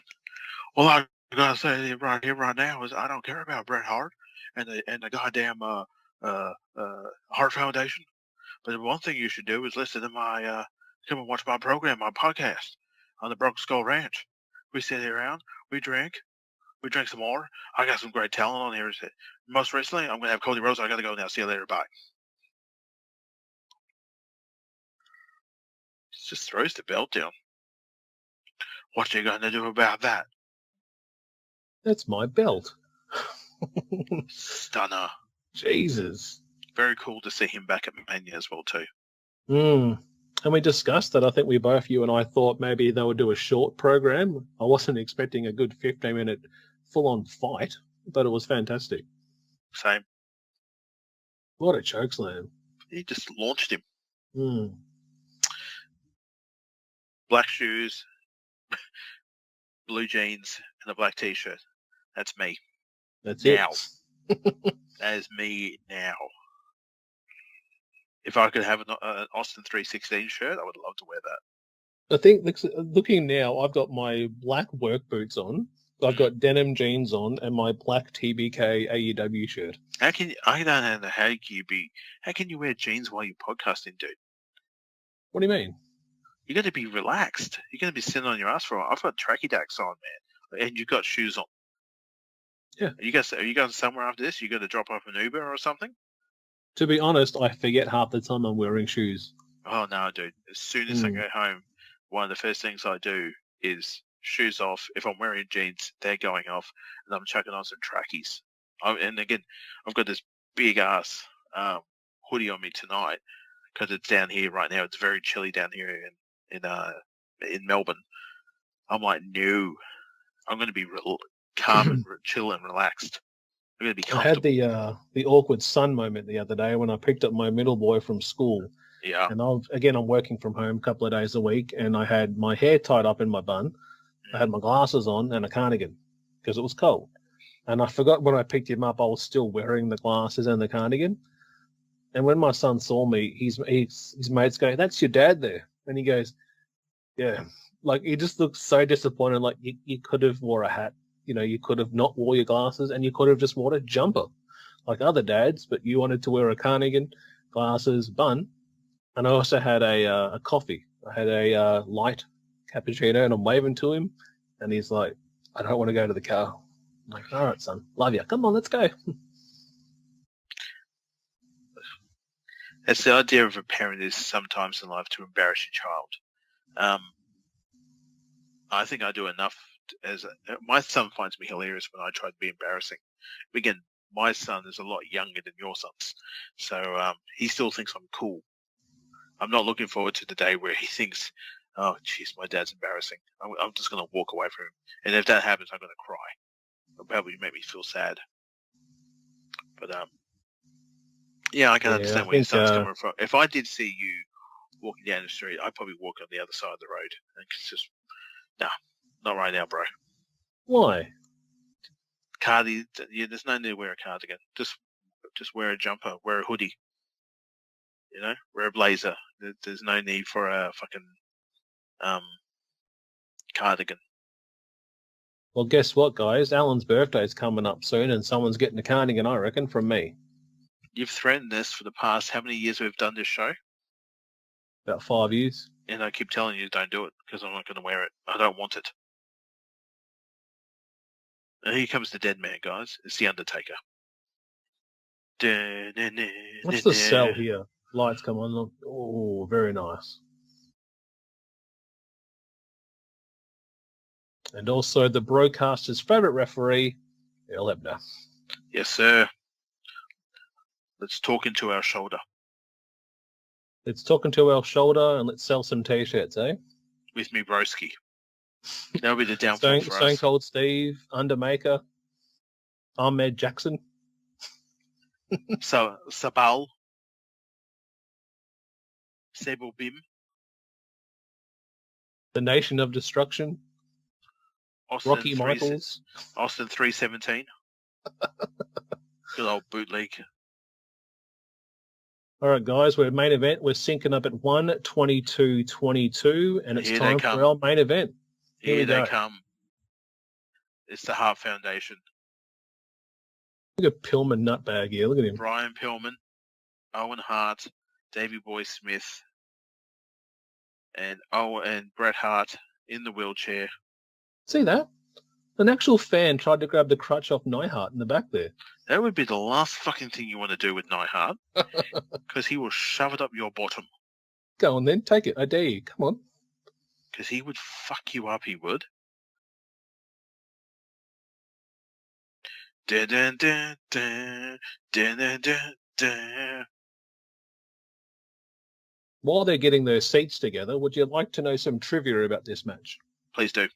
All I gotta say right here, right now, is I don't care about Bret Hart and the goddamn Hart Foundation. But one thing you should do is listen to my come and watch my program, my podcast on the Broke Skull Ranch. We sit here around, we drink some more. I got some great talent on here. Most recently, I'm gonna have Cody Rhodes. I gotta go now. See you later. Bye. Just throws the belt down. What you gonna do about that? That's my belt. Stunner. Jesus. Very cool to see him back at Mania as well too. And we discussed that. I think you and I thought maybe they would do a short program. I wasn't expecting a good 15-minute full-on fight, but it was fantastic. Same. What a chokeslam. He just launched him. Black shoes, blue jeans, and a black t-shirt. That's me. That's now. It. That is me now. If I could have an Austin 316 shirt, I would love to wear that. I think, looking now, I've got my black work boots on, I've got denim jeans on, and my black TBK AEW shirt. I don't know how can you wear jeans while you're podcasting, dude? What do you mean? You got to be relaxed. You're going to be sitting on your ass for a while. I've got tracky dacks on, man, and you've got shoes on. Yeah. Are you going somewhere after this? You got to drop off an Uber or something? To be honest, I forget half the time I'm wearing shoes. Oh no, dude! As soon as I go home, one of the first things I do is shoes off. If I'm wearing jeans, they're going off, and I'm chucking on some trackies. And again, I've got this big ass hoodie on me tonight because it's down here right now. It's very chilly down here in Melbourne. I'm like, no, I'm going to be calm and chill and relaxed. I'm going to be comfortable. I had the awkward sun moment the other day when I picked up my middle boy from school. Yeah. And I'm working from home a couple of days a week, and I had my hair tied up in my bun. I had my glasses on and a cardigan because it was cold. And I forgot when I picked him up, I was still wearing the glasses and the cardigan. And when my son saw me, his mates go, "That's your dad there." And he goes, "Yeah." Like, he just looked so disappointed. Like, you could have wore a hat. You know, you could have not wore your glasses, and you could have just worn a jumper like other dads, but you wanted to wear a cardigan, glasses, bun. And I also had a coffee. I had a light cappuccino, and I'm waving to him, and he's like, "I don't want to go to the car." I'm like, "All right, son, love you. Come on, let's go." That's the idea of a parent, is sometimes in life to embarrass your child. I think I do enough. My son finds me hilarious when I try to be embarrassing. Again, my son is a lot younger than your sons, so he still thinks I'm cool. I'm not looking forward to the day where he thinks, "Oh, jeez, my dad's embarrassing." I'm just going to walk away from him, and if that happens, I'm going to cry. It'll probably make me feel sad. But yeah, I can understand where your son's coming from. If I did see you walking down the street, I'd probably walk on the other side of the road. And it's just, no, not right now, bro. Why? There's no need to wear a cardigan. Just wear a jumper, wear a hoodie. You know, wear a blazer. There's no need for a fucking cardigan. Well, guess what, guys? Alan's birthday's coming up soon, and someone's getting a cardigan, I reckon, from me. You've threatened this for the past how many years we've done this show? About 5 years. And I keep telling you don't do it because I'm not going to wear it. I don't want it. And here comes the dead man, guys. It's the Undertaker. What's the cell here? Lights come on. Oh, very nice. And also the broadcaster's favourite referee, El Ebner. Yes, sir. Let's talk into our shoulder. Let's talk into our shoulder and let's sell some t-shirts, eh? With me, broski. That'll be the downfall for us. Stone Cold Steve, Undermaker, Ahmed Jackson. So Sabal, Sable Bim, The Nation of Destruction, Austin Rocky Michaels. Austin 317. Good old bootleg. All right, guys, we're main event. We're syncing up at 1:22:22, and it's Here they time come. for our main event. Here Here we they go. come. It's the Hart Foundation. Look at Pillman nutbag here. Look at him. Brian Pillman, Owen Hart, Davey Boy Smith, and Bret Hart in the wheelchair. See that? An actual fan tried to grab the crutch off Neihart in the back there. That would be the last fucking thing you want to do with Neihart, because he will shove it up your bottom. Go on then, take it. I dare you. Come on. Because he would fuck you up, he would. Dun, dun, dun, dun, dun, dun, dun, dun. While they're getting their seats together, would you like to know some trivia about this match? Please do.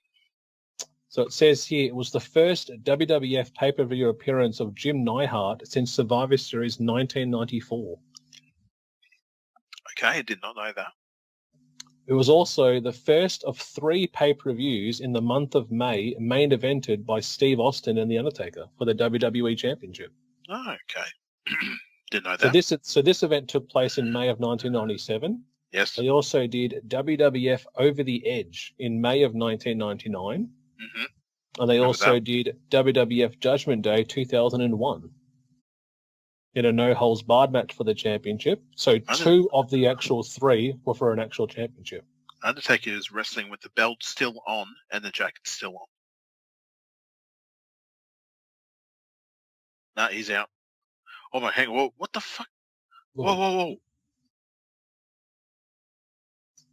So it says here, it was the first WWF pay-per-view appearance of Jim Neihart since Survivor Series 1994. Okay, I did not know that. It was also the first of 3 pay-per-views in the month of May, main evented by Steve Austin and The Undertaker for the WWE Championship. Oh, okay. Didn't know that. So this event took place in May of 1997. Yes. They also did WWF Over the Edge in May of 1999. Mm-hmm. And they Remember also that. did WWF Judgment Day 2001 in a no-holds-barred match for the championship. So 2 of the actual 3 were for an actual championship. Undertaker is wrestling with the belt still on and the jacket still on. No, he's out. Oh my, hang on. Whoa, what the fuck? Whoa, whoa, whoa.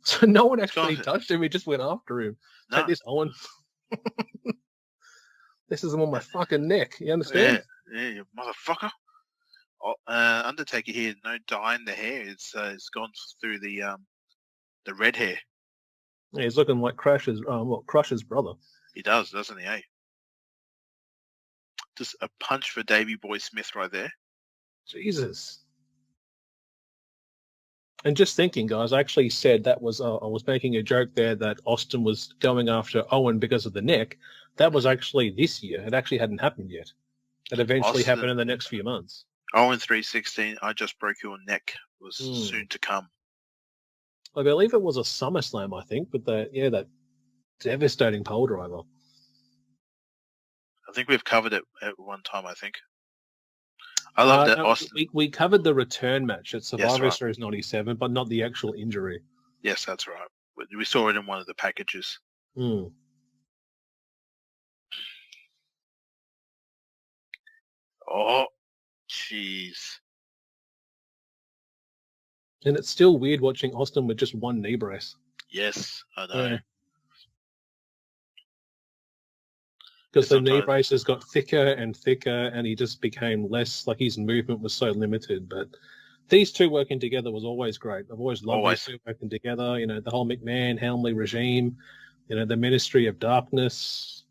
So no one actually Go on. touched him. He just went after him. No. Take this, Owen. This is on my fucking neck. You understand? Yeah, you motherfucker. Oh, Undertaker here, no dye in the hair. It's gone through the red hair. Yeah, he's looking like Crush's brother. He does, doesn't he? Eh? Just a punch for Davey Boy Smith right there. Jesus. And just thinking, guys, I actually said that was I was making a joke there that Austin was going after Owen because of the neck. That was actually this year. It actually hadn't happened yet. It eventually happened in the next few months. Owen 316, I just broke your neck was soon to come. I believe it was a SummerSlam, I think, with that devastating pole driver. I think we've covered it at one time, I think. I love that Austin. We covered the return match at Survivor right. Series 97, but not the actual injury. Yes, that's right. We saw it in one of the packages. Mm. Oh, jeez. And it's still weird watching Austin with just one knee brace. Yes, I know. Because the knee braces got thicker and thicker, and he just became less, like his movement was so limited. But these two working together was always great. I've always loved these two working together. You know, the whole McMahon, Helmsley regime, you know, the Ministry of Darkness.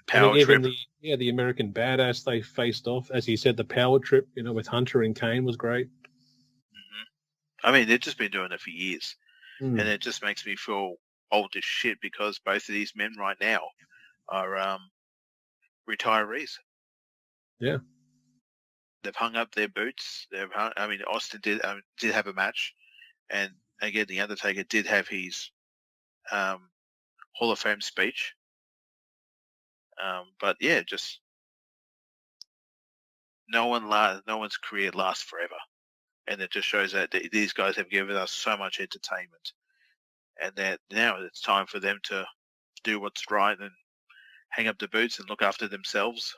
Power Trip. The American Badass they faced off. As you said, the Power Trip, you know, with Hunter and Kane was great. I mean, they've just been doing it for years. And it just makes me feel old as shit because both of these men right now are retirees. Yeah. They've hung up their boots. Austin did have a match. And again, The Undertaker did have his Hall of Fame speech. But yeah, just no one's career lasts forever. And it just shows that these guys have given us so much entertainment. And that now it's time for them to do what's right and hang up the boots and look after themselves.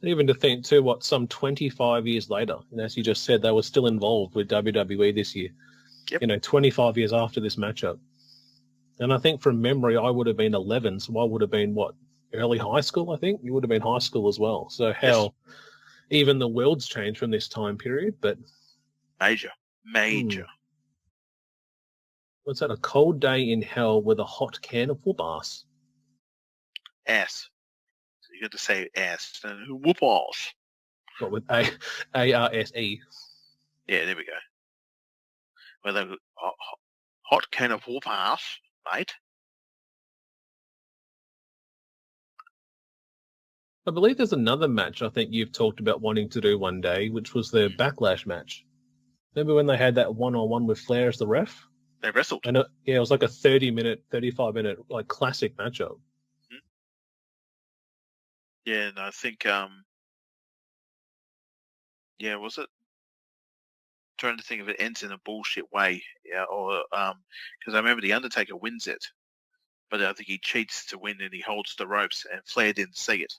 Even to think, too, some 25 years later, and as you just said, they were still involved with WWE this year. Yep. You know, 25 years after this matchup. And I think from memory, I would have been 11, so I would have been, early high school, I think? You would have been high school as well. So even the world's changed from this time period, but... Major. What's that? A cold day in hell with a hot can of whoop ass. Ass. So you got to say ass. Whoop ass. What with ARSE? Yeah, there we go. Well, they were hot can of warpath, mate. I believe there's another match I think you've talked about wanting to do one day, which was the Backlash match. Remember when they had that one-on-one with Flair as the ref? They wrestled. And it was like a 35-minute like classic matchup. Yeah, and I think, yeah, was it? Trying to think if it ends in a bullshit way, yeah, or because I remember the Undertaker wins it, but I think he cheats to win and he holds the ropes, and Flair didn't see it,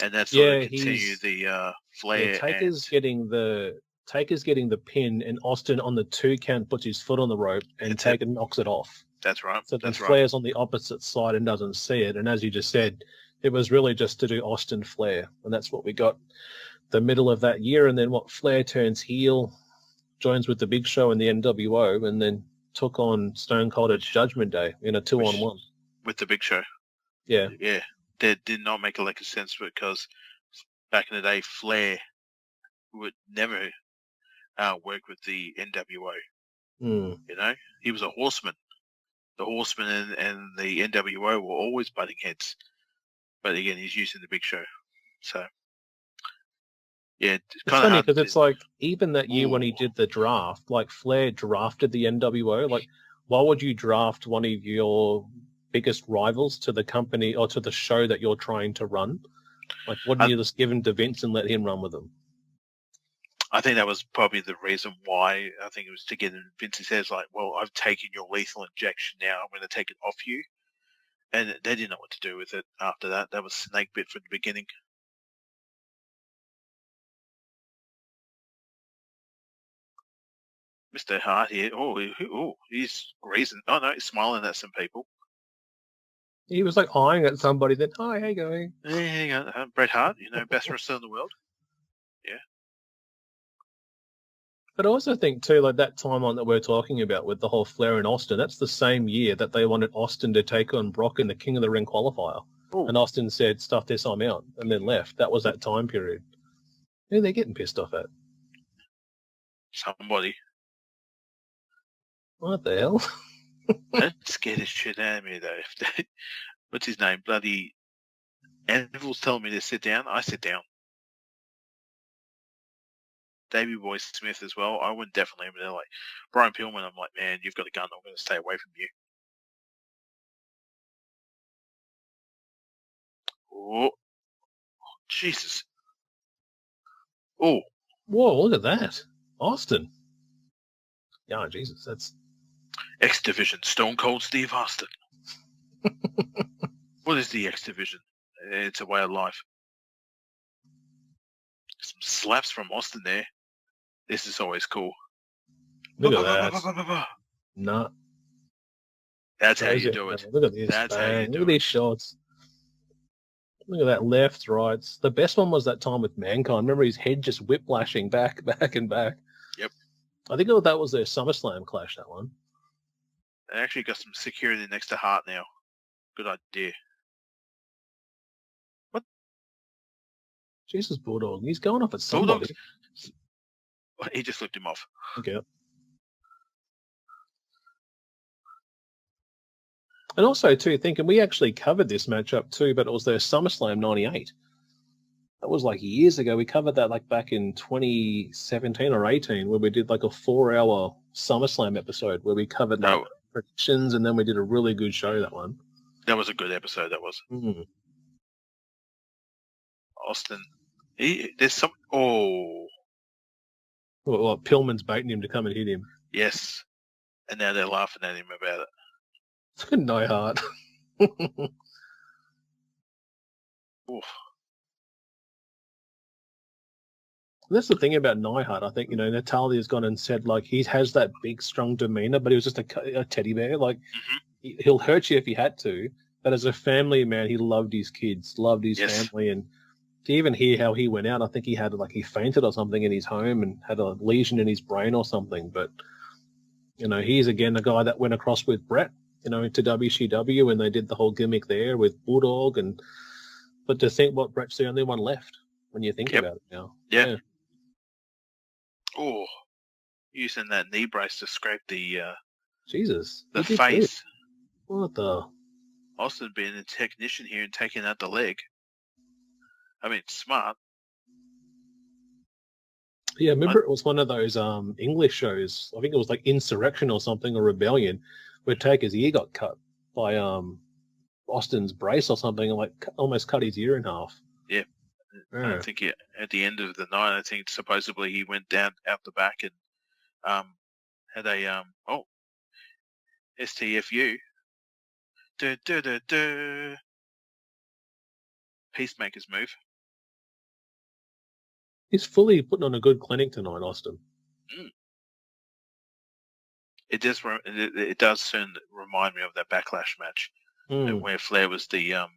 and that's sort of continue the Flair. Yeah, Taker's getting the pin, and Austin on the 2 count puts his foot on the rope, and Taker knocks it off. That's right. So then Flair's on the opposite side and doesn't see it, and as you just said, it was really just to do Austin Flair, and that's what we got the middle of that year. And then Flair turns heel, joins with the Big Show in the NWO, and then took on Stone Cold at Judgment Day in a 2-on-1 with the Big Show. Yeah, that did not make a lick of sense because back in the day, Flair would never work with the NWO. You know, he was a horseman. The Horseman and the NWO were always butting heads. But again, he's using the Big Show. So, yeah. It's funny because it's like, even that year when he did the draft, like Flair drafted the NWO. Like, why would you draft one of your biggest rivals to the company or to the show that you're trying to run? Like, wouldn't you just give him to Vince and let him run with them? I think that was probably the reason why. I think it was to get in Vince's head, like, well, I've taken your lethal injection now. I'm going to take it off you. And they didn't know what to do with it after that. That was snake bit from the beginning. Mr. Hart here. Oh, he's grazing. Oh, no, he's smiling at some people. He was like eyeing at somebody. Then, hi, how you going? There you go. Bret Hart, best wrestler in the world. Yeah. But I also think, too, like that timeline that we're talking about with the whole Flair and Austin, that's the same year that they wanted Austin to take on Brock in the King of the Ring qualifier. Ooh. And Austin said, stuff this, I'm out, and then left. That was that time period. Who are they getting pissed off at? Somebody. What the hell? That scared the shit out of me, though. What's his name? Bloody Anvil's telling me to sit down. I sit down. Davey Boy Smith as well. I wouldn't definitely. But they're like Brian Pillman. I'm like, man, you've got a gun. I'm going to stay away from you. Oh, Jesus. Oh, whoa! Look at that, Austin. Yeah, Jesus, that's X Division. Stone Cold Steve Austin. What is the X Division? It's a way of life. Some slaps from Austin there. This is always cool. Look at that. Nah. That's how you do it. Look at this. That's how you do it. Look at these shots. Look at that left, right. The best one was that time with Mankind. Remember his head just whiplashing back and back. Yep. I think that was their SummerSlam clash, that one. They actually got some security next to Hart now. Good idea. What? Jesus, Bulldog. He's going off at somebody. He just flipped him off. Okay. And also, too, thinking we actually covered this matchup too, but it was their SummerSlam 98. That was like years ago. We covered that like back in 2017 or 18, where we did like a 4-hour SummerSlam episode where we covered like predictions, and then we did a really good show, that one. That was a good episode, that was. Mm-hmm. Austin. There's some... Oh... Well, Pillman's baiting him to come and hit him. Yes. And now they're laughing at him about it. No heart. Oof. That's the thing about Neihart. I think, Natalia's gone and said, like, he has that big, strong demeanor, but he was just a teddy bear. Like, he'll hurt you if he had to, but as a family man, he loved his kids, loved his family, and to even hear how he went out, I think he fainted or something in his home and had a lesion in his brain or something. But, he's again a guy that went across with Brett, to WCW, when they did the whole gimmick there with Bulldog. But to think what Brett's the only one left. when you think Yep. about it now. Yeah. Oh, using that knee brace to scrape the Jesus. the he did face. too. What the? Austin being a technician here and taking out the leg. I mean, smart. Yeah, remember it was one of those English shows. I think it was like Insurrection or something, or Rebellion, where Taker's ear got cut by Austin's brace or something, and like almost cut his ear in half. Yeah. Yeah. I think at the end of the night, I think supposedly he went down out the back and had a STFU. Peacemaker's move. He's fully putting on a good clinic tonight, Austin. It does. It does soon remind me of that Backlash match where Flair was the.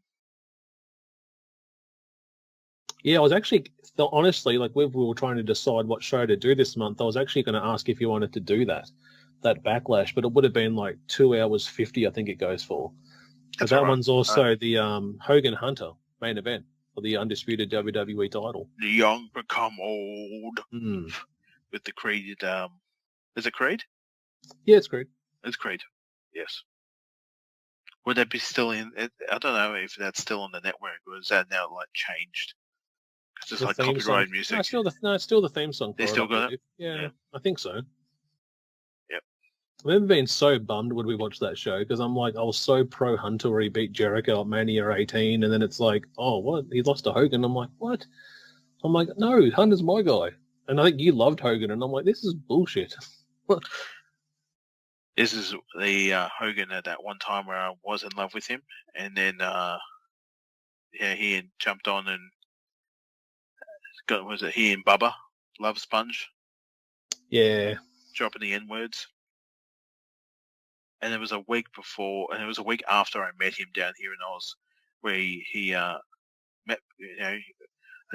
Yeah, I was actually honestly like we were trying to decide what show to do this month. I was actually going to ask if you wanted to do that Backlash, but it would have been like 2 hours 50. I think it goes for. But that one's also the Hogan Hunter main event for the undisputed WWE title. The young become old with the Creed. Is it Creed? Yeah, it's Creed. It's Creed. Yes. Would that be still in? I don't know if that's still on the network, or is that now like changed? Because it's like copyrighted music. No, it's still the theme song. They still got it. Yeah, I think so. Yep. I remember being so bummed when we watched that show because I'm like, I was so pro Hunter where he beat Jericho at Mania 18, and then it's like, oh, what? He lost to Hogan. I'm like, what? I'm like, no, Hunter's my guy. And I think you loved Hogan, and I'm like, this is bullshit. This is the Hogan at that one time where I was in love with him, and then he had jumped on and he and Bubba Love Sponge? Yeah, dropping the N words. And it was a week before, and it was a week after I met him down here in Oz, where he met. I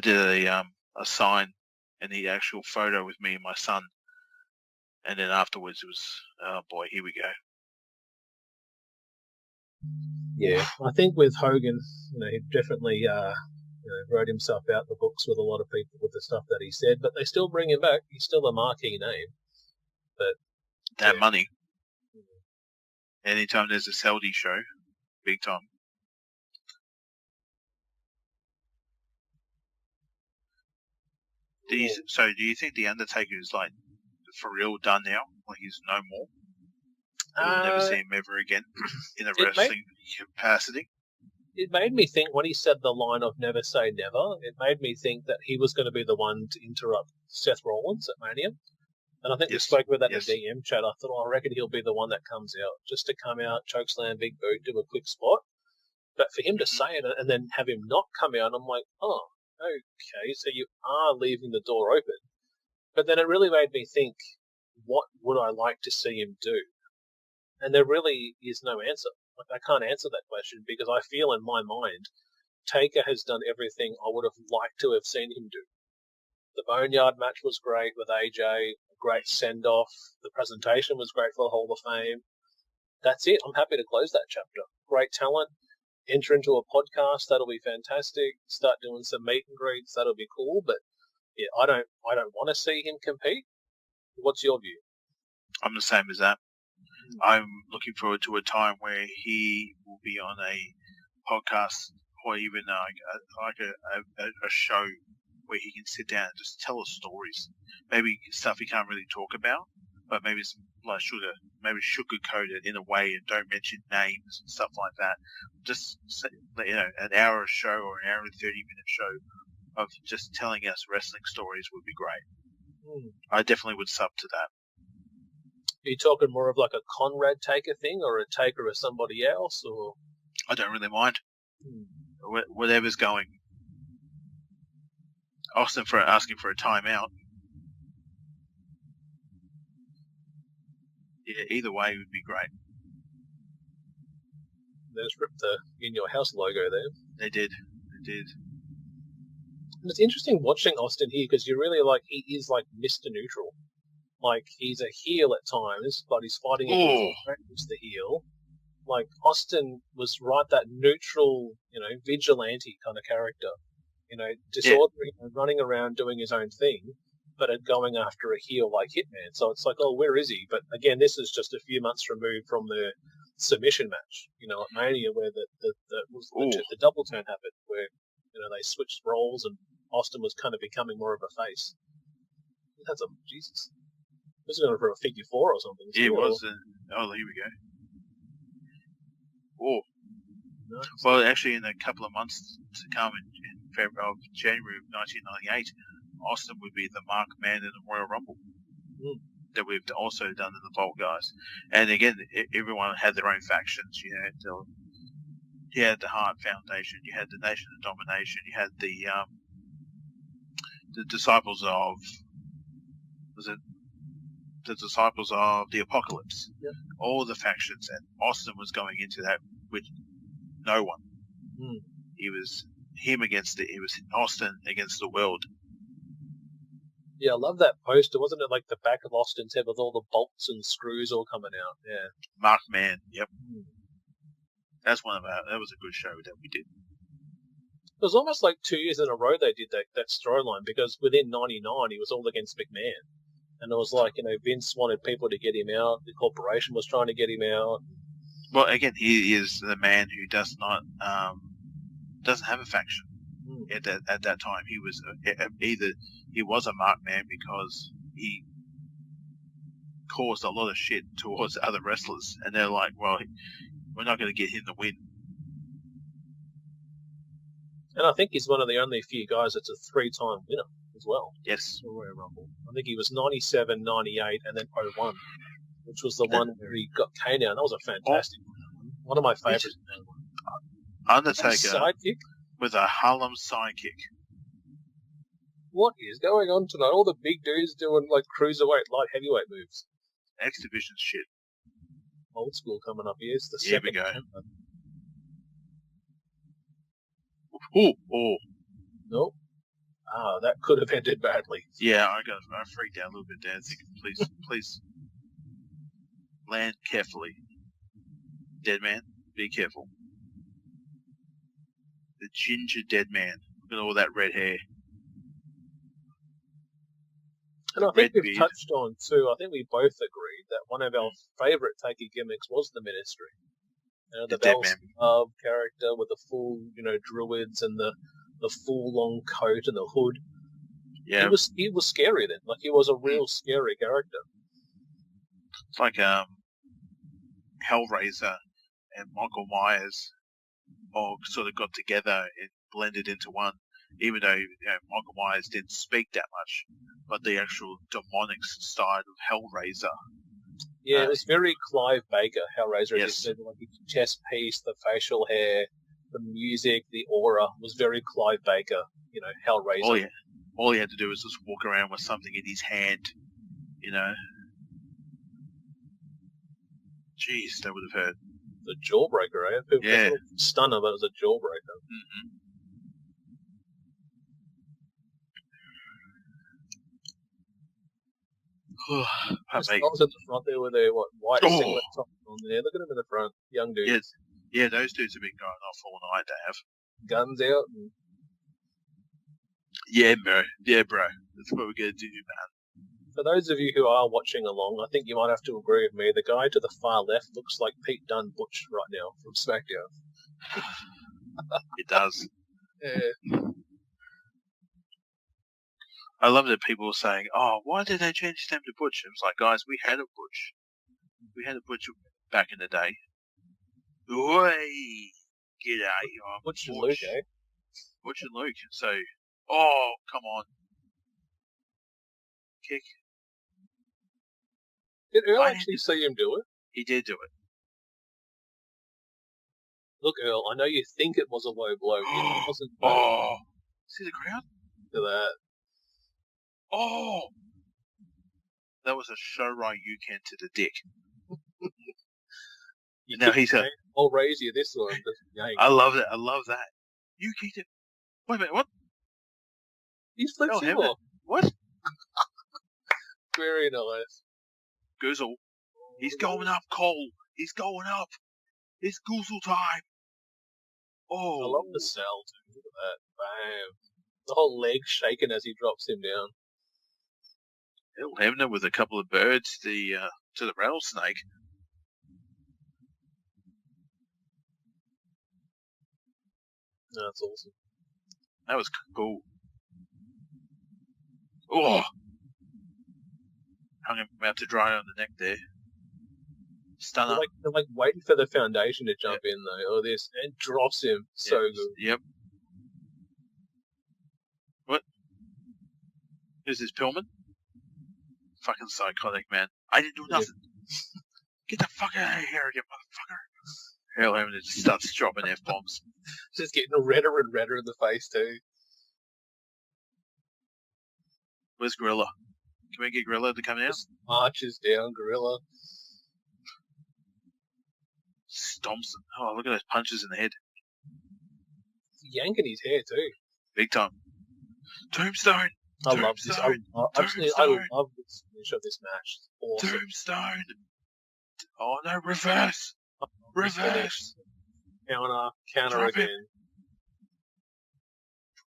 did a sign and the actual photo with me and my son. And then afterwards it was, oh boy, here we go. Yeah, I think with Hogan, he definitely wrote himself out the books with a lot of people with the stuff that he said, but they still bring him back. He's still a marquee name. But that money. Anytime there's a Saudi show, big time. Do you think The Undertaker is like for real done now? Like he's no more? We'll never see him ever again in a wrestling capacity? It made me think when he said the line of never say never, it made me think that he was going to be the one to interrupt Seth Rollins at Mania. And I think we spoke about that in the DM chat. I thought, I reckon he'll be the one that comes out, just to come out, chokeslam, big boot, do a quick spot. But for him to say it and then have him not come out, I'm like, oh, okay, so you are leaving the door open. But then it really made me think, what would I like to see him do? And there really is no answer. Like, I can't answer that question because I feel in my mind Taker has done everything I would have liked to have seen him do. The Boneyard match was great with AJ, a great send-off. The presentation was great for the Hall of Fame. That's it. I'm happy to close that chapter. Great talent. Enter into a podcast. That'll be fantastic. Start doing some meet and greets. That'll be cool. But yeah, I don't want to see him compete. What's your view? I'm the same as that. I'm looking forward to a time where he will be on a podcast or even a show where he can sit down and just tell us stories. Maybe stuff he can't really talk about, but maybe some like sugarcoat it in a way and don't mention names and stuff like that. Just an hour a show or an hour and 30-minute show of just telling us wrestling stories would be great. I definitely would sub to that. Are you talking more of like a Conrad Taker thing or a Taker of somebody else? Or I don't really mind. Whatever's going. Austin for asking for a timeout. Yeah, either way would be great. They just ripped the In Your House logo there. They did. And it's interesting watching Austin here because you're really like, he is like Mr. Neutral. Like, he's a heel at times, but he's fighting against the heel. Like, Austin was right that neutral, vigilante kind of character. disorderly, running around doing his own thing, but going after a heel like Hitman. So it's like, oh, where is he? But again, this is just a few months removed from the submission match, at Mania, where the double turn happened, where they switched roles and Austin was kind of becoming more of a face. That's Jesus. This is going for a figure 4 or something. Yeah, it was. Oh, here we go. Oh. Nice. Well, actually, in a couple of months to come, in February of January of 1998, Austin would be the Mark Man in the Royal Rumble that we've also done in the Vault guys. And again, everyone had their own factions. You had the Hart Foundation, you had the Nation of Domination, you had the Disciples of the Apocalypse. Yep. All the factions, and Austin was going into that with no one. He was him against it. It was Austin against the world. Yeah, I love that poster. Wasn't it like the back of Austin's head with all the bolts and screws all coming out? Yeah. Mark Man. Yep. That was a good show that we did. It was almost like 2 years in a row they did that storyline, because within 99 he was all against McMahon. And it was like, Vince wanted people to get him out. The corporation was trying to get him out. Well, again, he is the man who doesn't have a faction. At that time, he was he was a Mark Man because he caused a lot of shit towards other wrestlers, and they're like, well, we're not going to get him to win. And I think he's one of the only few guys that's a 3-time winner as well. Yes. Royal Rumble. I think he was 97, 98, and then 01, which was the one where he got Kane out. That was a fantastic one of my favorites. Undertaker sidekick with a Harlem sidekick. What is going on tonight? All the big dudes doing like cruiserweight, light heavyweight moves. X Division shit. Old school coming up here. It's the Here we go. Oh. Nope. That could have ended badly. Yeah, I freaked out a little bit there. Thinking, please land carefully. Dead man, be careful. The ginger dead man. Look at all that red hair. And I think we've touched on too, I think we both agreed that one of our favourite Taker gimmicks was the Ministry. The Bells of character with the full, druids and the full long coat and the hood. Yeah. He was scary then. Like, he was a real scary character. It's like Hellraiser and Michael Myers all sort of got together and blended into one. Even though Michael Myers didn't speak that much, but the actual demonic side of Hellraiser. Yeah, it was very Clive Baker, Hellraiser. Yes. Like his chest piece, the facial hair, the music, the aura was very Clive Baker, Hellraiser. All he had to do was just walk around with something in his hand, Jeez, that would have hurt. The jawbreaker, eh? People yeah. Stunner, but it was a jawbreaker. Mm-hmm. I was in the front there with their white singlet top on there. Look at them in the front, young dudes. Yeah, those dudes have been going off all night. They have guns out. And... Yeah, bro. That's what we're gonna do, man. For those of you who are watching along, I think you might have to agree with me. The guy to the far left looks like Pete Dunne Butch right now from SmackDown. It does. Yeah. I love that people were saying, "Oh, why did they change his name to Butch?" It was like, guys, we had a Butch. We had a Butch back in the day. Oi, get out here, Butch and Luke, eh? Butch and Luke. So, oh, come on, kick. Did Earl actually see him do it? He did do it. Look, Earl, I know you think it was a low blow. It wasn't. Oh, see the crowd? Look at that. Oh, that was a show right you can to the dick. Now he's a. I'll raise you this one. I love that. I love that. You kicked it. Wait a minute. What? He flips him off. What? Very nice. Goozle. He's going up, Cole. He's going up. It's Goozle time. Oh. I love the cell too. Look at that. Bam. The whole leg shaking as he drops him down. He'll Hebner with a couple of birds to the rattlesnake. No, that's awesome. That was cool. Oh! Hung him out to dry on the neck there. Stunner. They're like waiting for the foundation to jump in though, or this, and drops him. So good. Yep. What? Who's this, Pillman? Fucking psychotic, man. I didn't do nothing. Get the fuck out of here, you motherfucker. Hell, Hebner just starts dropping F-bombs. Just getting redder and redder in the face too. Where's Gorilla? Can we get Gorilla to come out? Just marches down, Gorilla. Stomps him. Oh, look at those punches in the head. Yanking his hair too. Big time. Tombstone! I love this. I love this finish of this match. It's awesome. Tombstone! Oh no, reverse! Reverse! Counter Drop again. it.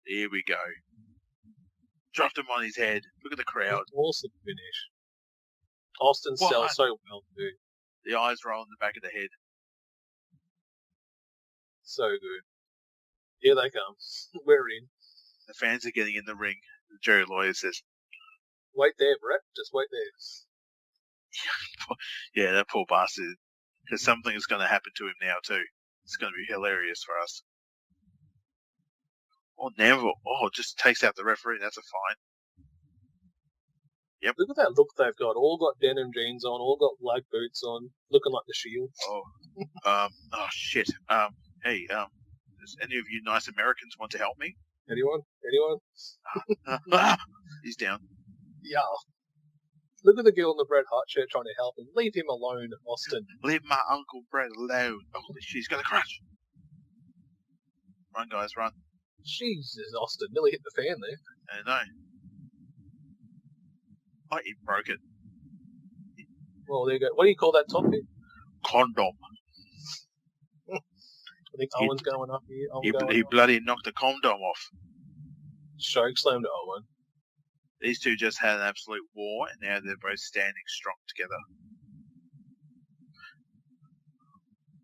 Here we go. Dropped him on his head. Look at the crowd. Awesome finish. Austin sells so well too. The eyes roll in the back of the head. So good. Here they come. We're in. The fans are getting in the ring. Jerry Lawyer says, Wait there, Brett. Just wait there. yeah, that poor bastard. Because something is going to happen to him now too. It's going to be hilarious for us. Oh, Neville. Oh, just takes out the referee. That's a fine. Yep. Look at that look they've got. All got denim jeans on. All got black boots on. Looking like the Shield. Oh, shit. Hey, does any of you nice Americans want to help me? Anyone? He's down. Yeah. Look at the girl in the Bret Hart shirt trying to help him. Leave him alone, Austin. Leave my Uncle Bret alone. Holy shit, he's got a crush. Run, guys, run. Jesus, Austin. Nearly hit the fan there. I know. Oh, he broke it. Well, there you go. What do you call that topic? Condom. I think Owen's going up here. He bloody knocked the condom off. Choke slammed Owen. These two just had an absolute war, and now they're both standing strong together.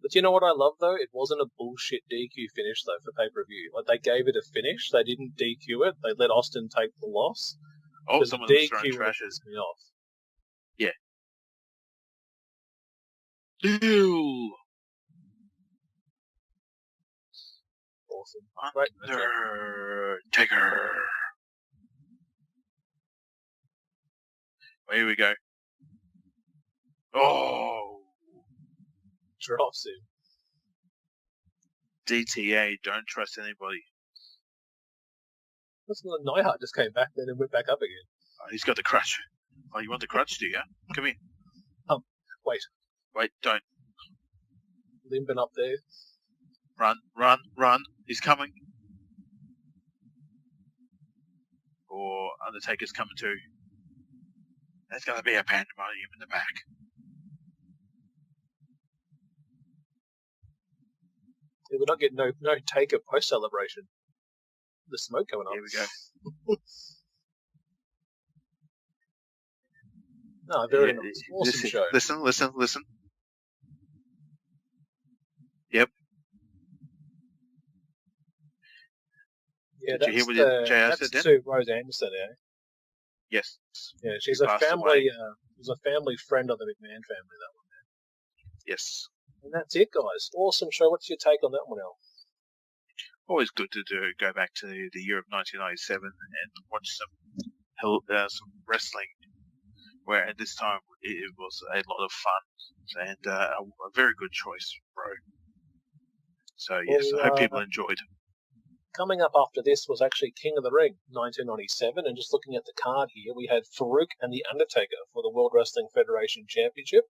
But you know what I love, though? It wasn't a bullshit DQ finish, though, for pay-per-view. Like, they gave it a finish. They didn't DQ it. They let Austin take the loss. Oh, someone was throwing DQ trashes. me off. Yeah. Ew. Awesome. Right. Undertaker. Here we go. Oh. Drops him. DTA, don't trust anybody. That's not Neihart just came back then and went back up again. Oh, he's got the crutch. Oh, you want the crutch, do you? Come here. Wait. Don't. Limping up there. Run. He's coming. Or Undertaker's coming too. There's going to be a pandemonium in the back. Yeah, we're not getting no Taker post-celebration. The smoke coming up. Here we go. No, very nice. Awesome show. Listen. Yep. Yeah, Did you hear what JR said then? Sue Rose Anderson, eh? Yes. Yeah, she's a family. She's a family friend of the McMahon family. That one. Yes. And that's it, guys. Awesome show. What's your take on that one, Al? Always good to go back to the year of 1997 and watch some wrestling, where at this time it was a lot of fun and a very good choice, bro. So yes, I hope people enjoyed. Coming up after this was actually King of the Ring, 1997, and just looking at the card here, we had Farouk and The Undertaker for the World Wrestling Federation Championship.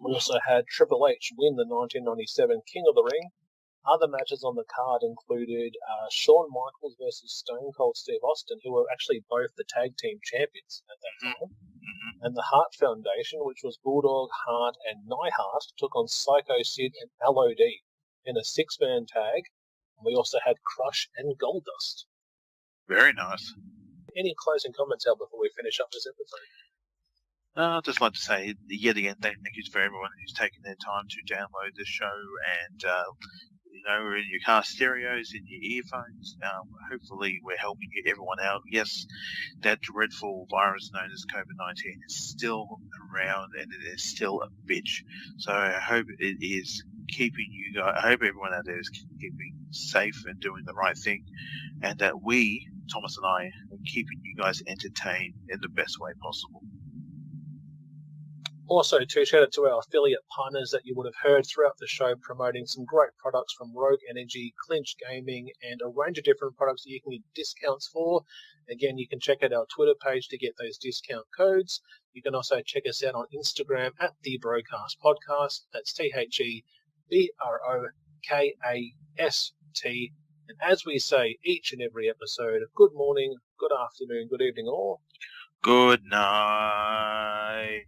We also had Triple H win the 1997 King of the Ring. Other matches on the card included Shawn Michaels versus Stone Cold Steve Austin, who were actually both the tag team champions at that time. Mm-hmm. And the Hart Foundation, which was Bulldog, Hart, and Neihart, took on Psycho Sid and LOD in a 6-man tag. We also had Crush and Goldust. Very nice. Any closing comments, Al, before we finish up this episode? I'd just like to say, yet again, thank you for everyone who's taken their time to download the show and, in your car stereos, in your earphones. Hopefully we're helping everyone out. Yes, that dreadful virus known as COVID-19 is still around and it is still a bitch. So I hope it is keeping you guys, I hope everyone out there is keeping safe and doing the right thing, and that we, Thomas and I, are keeping you guys entertained in the best way possible. Also, to shout out to our affiliate partners that you would have heard throughout the show promoting some great products from Rogue Energy, Clinch Gaming, and a range of different products that you can get discounts for. Again, you can check out our Twitter page to get those discount codes. You can also check us out on Instagram at the BroKast Podcast. That's TheBrokast. And as we say each and every episode, good morning, good afternoon, good evening, or good night.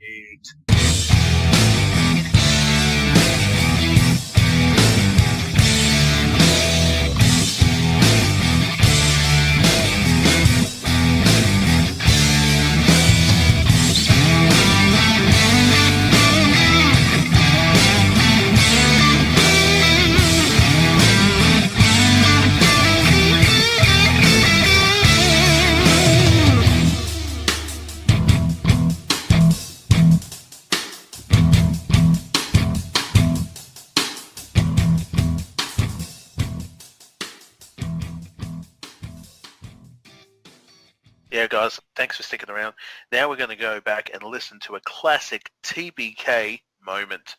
Yeah, guys, thanks for sticking around. Now we're going to go back and listen to a classic TBK moment.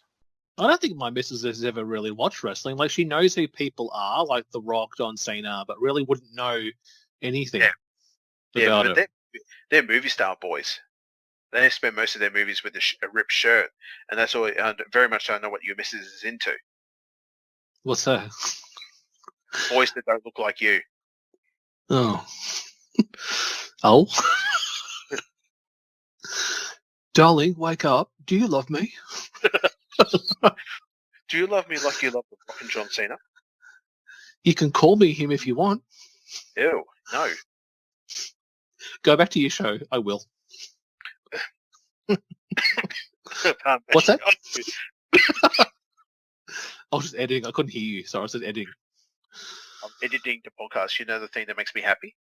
I don't think my missus has ever really watched wrestling. Like, she knows who people are, like The Rock, John Cena, but really wouldn't know anything about it. They're movie star boys. They spend most of their movies with a ripped shirt, and that's all. Very much I know what your missus is into. What's that? Boys that don't look like you. Oh. Oh? Darling, wake up. Do you love me? Do you love me like you love The Rock and John Cena? You can call me him if you want. Ew, no. Go back to your show. I will. What's that? I was just editing. I couldn't hear you, so I was just editing. I'm editing the podcast. You know the thing that makes me happy?